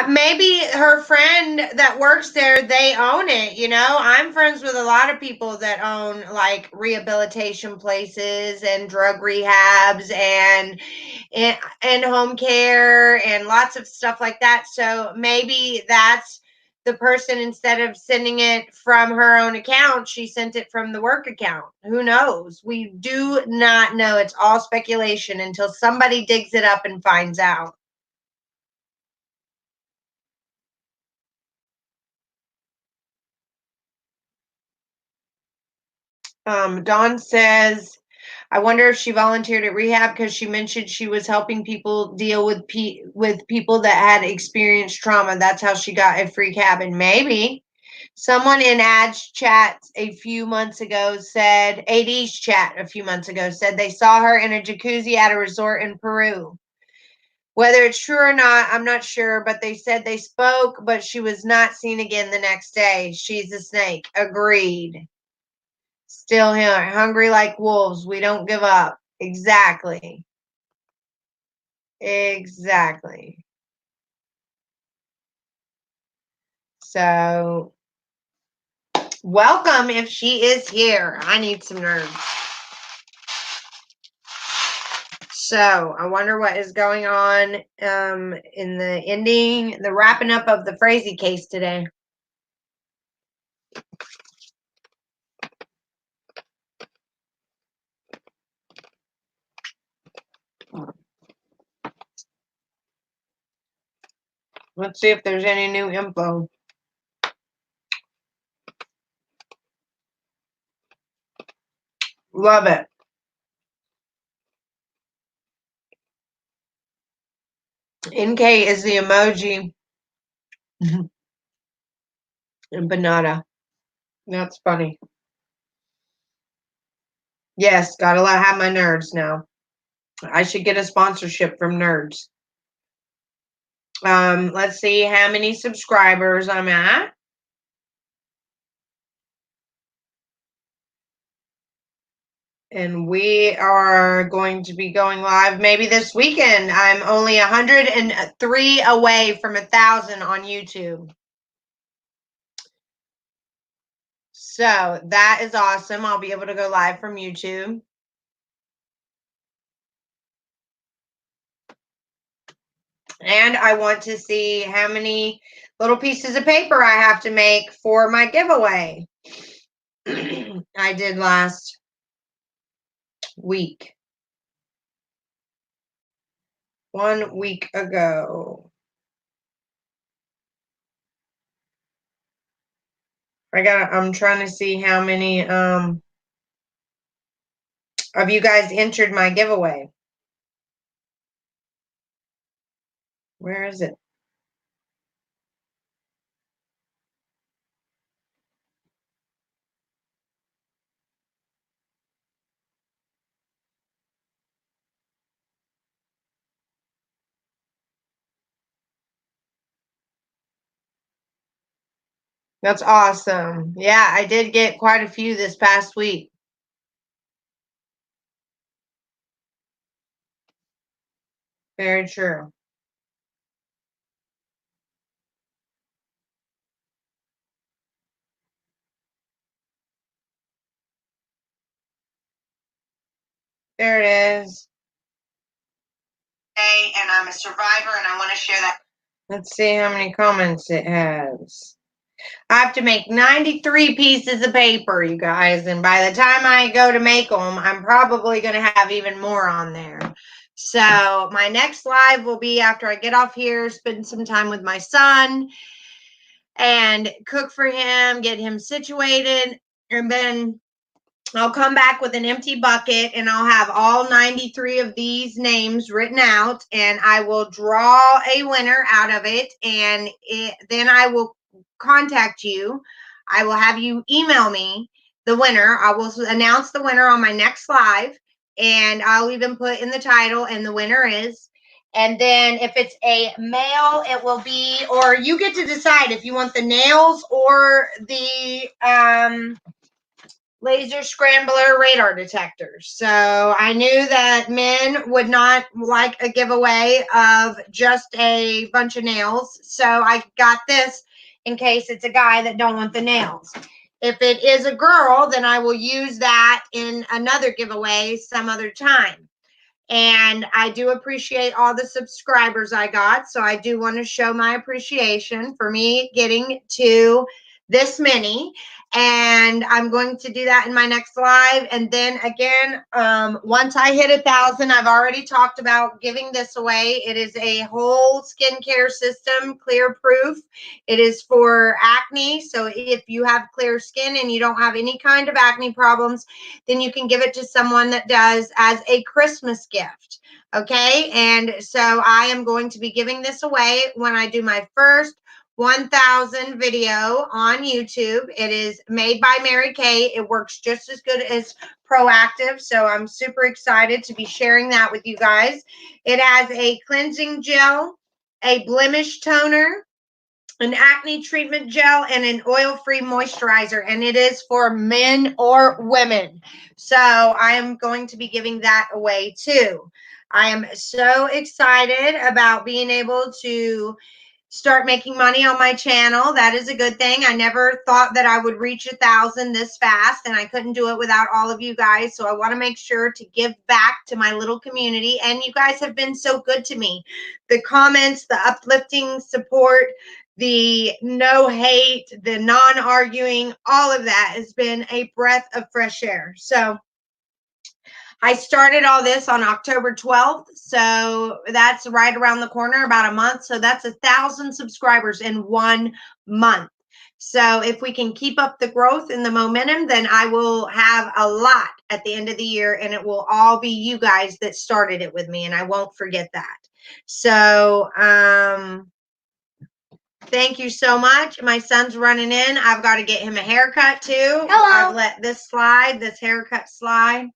maybe her friend that works there, they own it. I'm friends with a lot of people that own like rehabilitation places and drug rehabs and home care and lots of stuff like that. So maybe that's the person, instead of sending it from her own account, she sent it from the work account. Who knows? We do not know. It's all speculation until somebody digs it up and finds out. Dawn says, I wonder if she volunteered at rehab because she mentioned she was helping people deal with people that had experienced trauma. That's how she got a free cabin. Maybe. Someone in AD's chat a few months ago said, AD's chat a few months ago said they saw her in a jacuzzi at a resort in Peru. Whether it's true or not, I'm not sure, but they said they spoke, but she was not seen again the next day. She's a snake. Agreed. Still here, hungry like wolves. We don't give up. Exactly. Exactly. So, welcome if she is here. I need some nerves. So, I wonder what is going on in the wrapping up of the Frazee case today. Let's see if there's any new info. Love it. NK is the emoji. And Banana. That's funny. Yes, gotta have my nerds now. I should get a sponsorship from Nerds. Let's see how many subscribers I'm at. And we are going to be going live maybe this weekend. I'm only 103 away from 1,000 on YouTube. So that is awesome. I'll be able to go live from YouTube. And I want to see how many little pieces of paper I have to make for my giveaway. I did last week. 1 week ago. I'm trying to see how many of you guys entered my giveaway. Where is it? That's awesome. Yeah, I did get quite a few this past week. Very true. There it is. Hey, and I'm a survivor, and I want to share that. Let's see how many comments it has. I have to make 93 pieces of paper, you guys, and by the time I go to make them, I'm probably going to have even more on there. So my next live will be after I get off here, spend some time with my son, and cook for him, get him situated, and then I'll come back with an empty bucket and I'll have all 93 of these names written out, and I will draw a winner out of it, and then I will contact you. I will have you email me the winner. I will announce the winner on my next live, and I'll even put in the title, and the winner is. And then if it's a male, it will be, or you get to decide if you want the nails or the laser scrambler radar detectors. So I knew that men would not like a giveaway of just a bunch of nails. So I got this in case it's a guy that don't want the nails. If it is a girl, then I will use that in another giveaway some other time. And I do appreciate all the subscribers I got. So I do want to show my appreciation for me getting to this many. And I'm going to do that in my next live. And then again, once I hit 1,000, I've already talked about giving this away. It is a whole skincare system, clear proof. It is for acne. So if you have clear skin and you don't have any kind of acne problems, then you can give it to someone that does as a Christmas gift. Okay. And so I am going to be giving this away when I do my first 1,000 video on YouTube. It is made by Mary Kay. It works just as good as Proactive. So I'm super excited to be sharing that with you guys. It has a cleansing gel, a blemish toner, an acne treatment gel, and an oil-free moisturizer, and it is for men or women. So I am going to be giving that away too. I am so excited about being able to start making money on my channel. That is a good thing. I never thought that I would reach 1,000 this fast, and I couldn't do it without all of you guys. So I want to make sure to give back to my little community, and you guys have been so good to me. The comments, the uplifting support, the no hate, the non-arguing, all of that has been a breath of fresh air. So I started all this on October 12th. So that's right around the corner, about a month. So that's 1,000 subscribers in 1 month. So if we can keep up the growth and the momentum, then I will have a lot at the end of the year, and it will all be you guys that started it with me, and I won't forget that. So thank you so much. My son's running in. I've got to get him a haircut too. Hello. I've let this haircut slide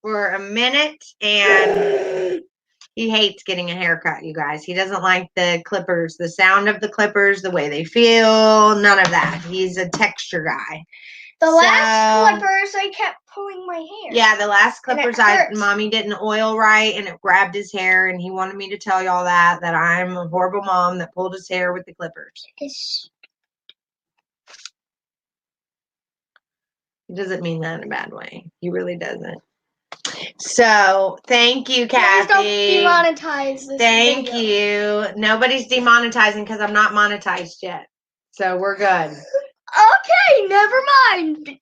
for a minute, and He hates getting a haircut, you guys. He doesn't like the clippers, the sound of the clippers, the way they feel, none of that. He's a texture guy. The last clippers, I kept pulling my hair. Yeah, the last clippers, Mommy didn't oil right, and it grabbed his hair, and he wanted me to tell y'all that I'm a horrible mom that pulled his hair with the clippers. He doesn't mean that in a bad way. He really doesn't. So, thank you, Kathy. Please don't demonetize this Thank video. you. Nobody's demonetizing because I'm not monetized yet. So, we're good. Okay, never mind.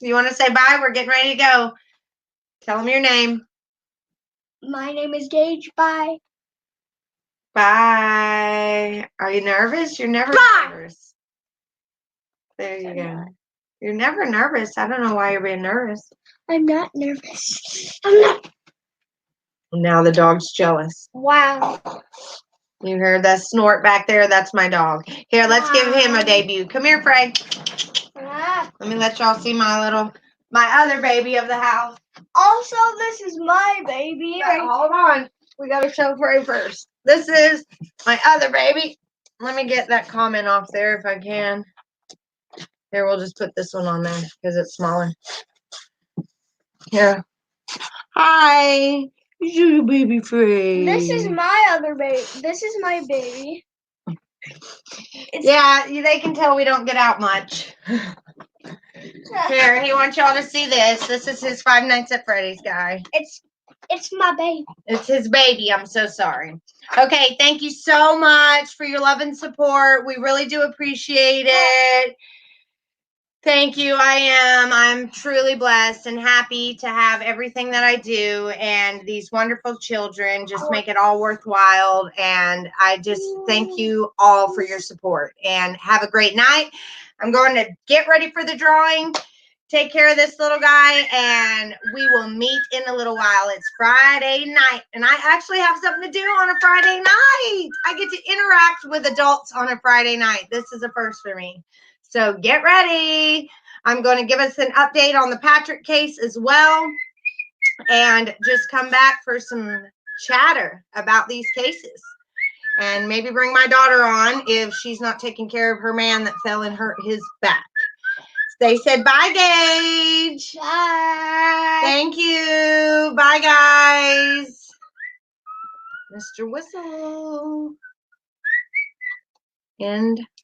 You want to say bye? We're getting ready to go. Tell them your name. My name is Gage. Bye. Bye. Are you nervous? You're never nervous. There you go. You're never nervous. I don't know why you're being nervous. I'm not nervous. I'm not. Now the dog's jealous. Wow. You heard that snort back there? That's my dog. Here, let's give him a debut. Come here, Frey. Let me let y'all see my other baby of the house. Also, this is my baby. Hold on. We got to show Frey first. This is my other baby. Let me get that comment off there if I can. Here, we'll just put this one on there because it's smaller. Here. Hi. This is baby Frey. This is my other baby. This is my baby. Yeah, they can tell we don't get out much. Here, he wants y'all to see this. This is his 5 Nights at Freddy's guy. It's my baby. It's his baby. I'm so sorry. Okay, thank you so much for your love and support. We really do appreciate it. Thank you. I'm truly blessed and happy to have everything that I do, and these wonderful children just make it all worthwhile. And I just thank you all for your support, and have a great night. I'm going to get ready for the drawing. Take care of this little guy, and we will meet in a little while. It's Friday night, and I actually have something to do on a Friday night. I get to interact with adults on a Friday night. This is a first for me. So get ready. I'm going to give us an update on the Patrick case as well, and just come back for some chatter about these cases. And maybe bring my daughter on if she's not taking care of her man that fell and hurt his back. They said bye, Gage. Bye. Thank you. Bye, guys. Mr. Whistle. End.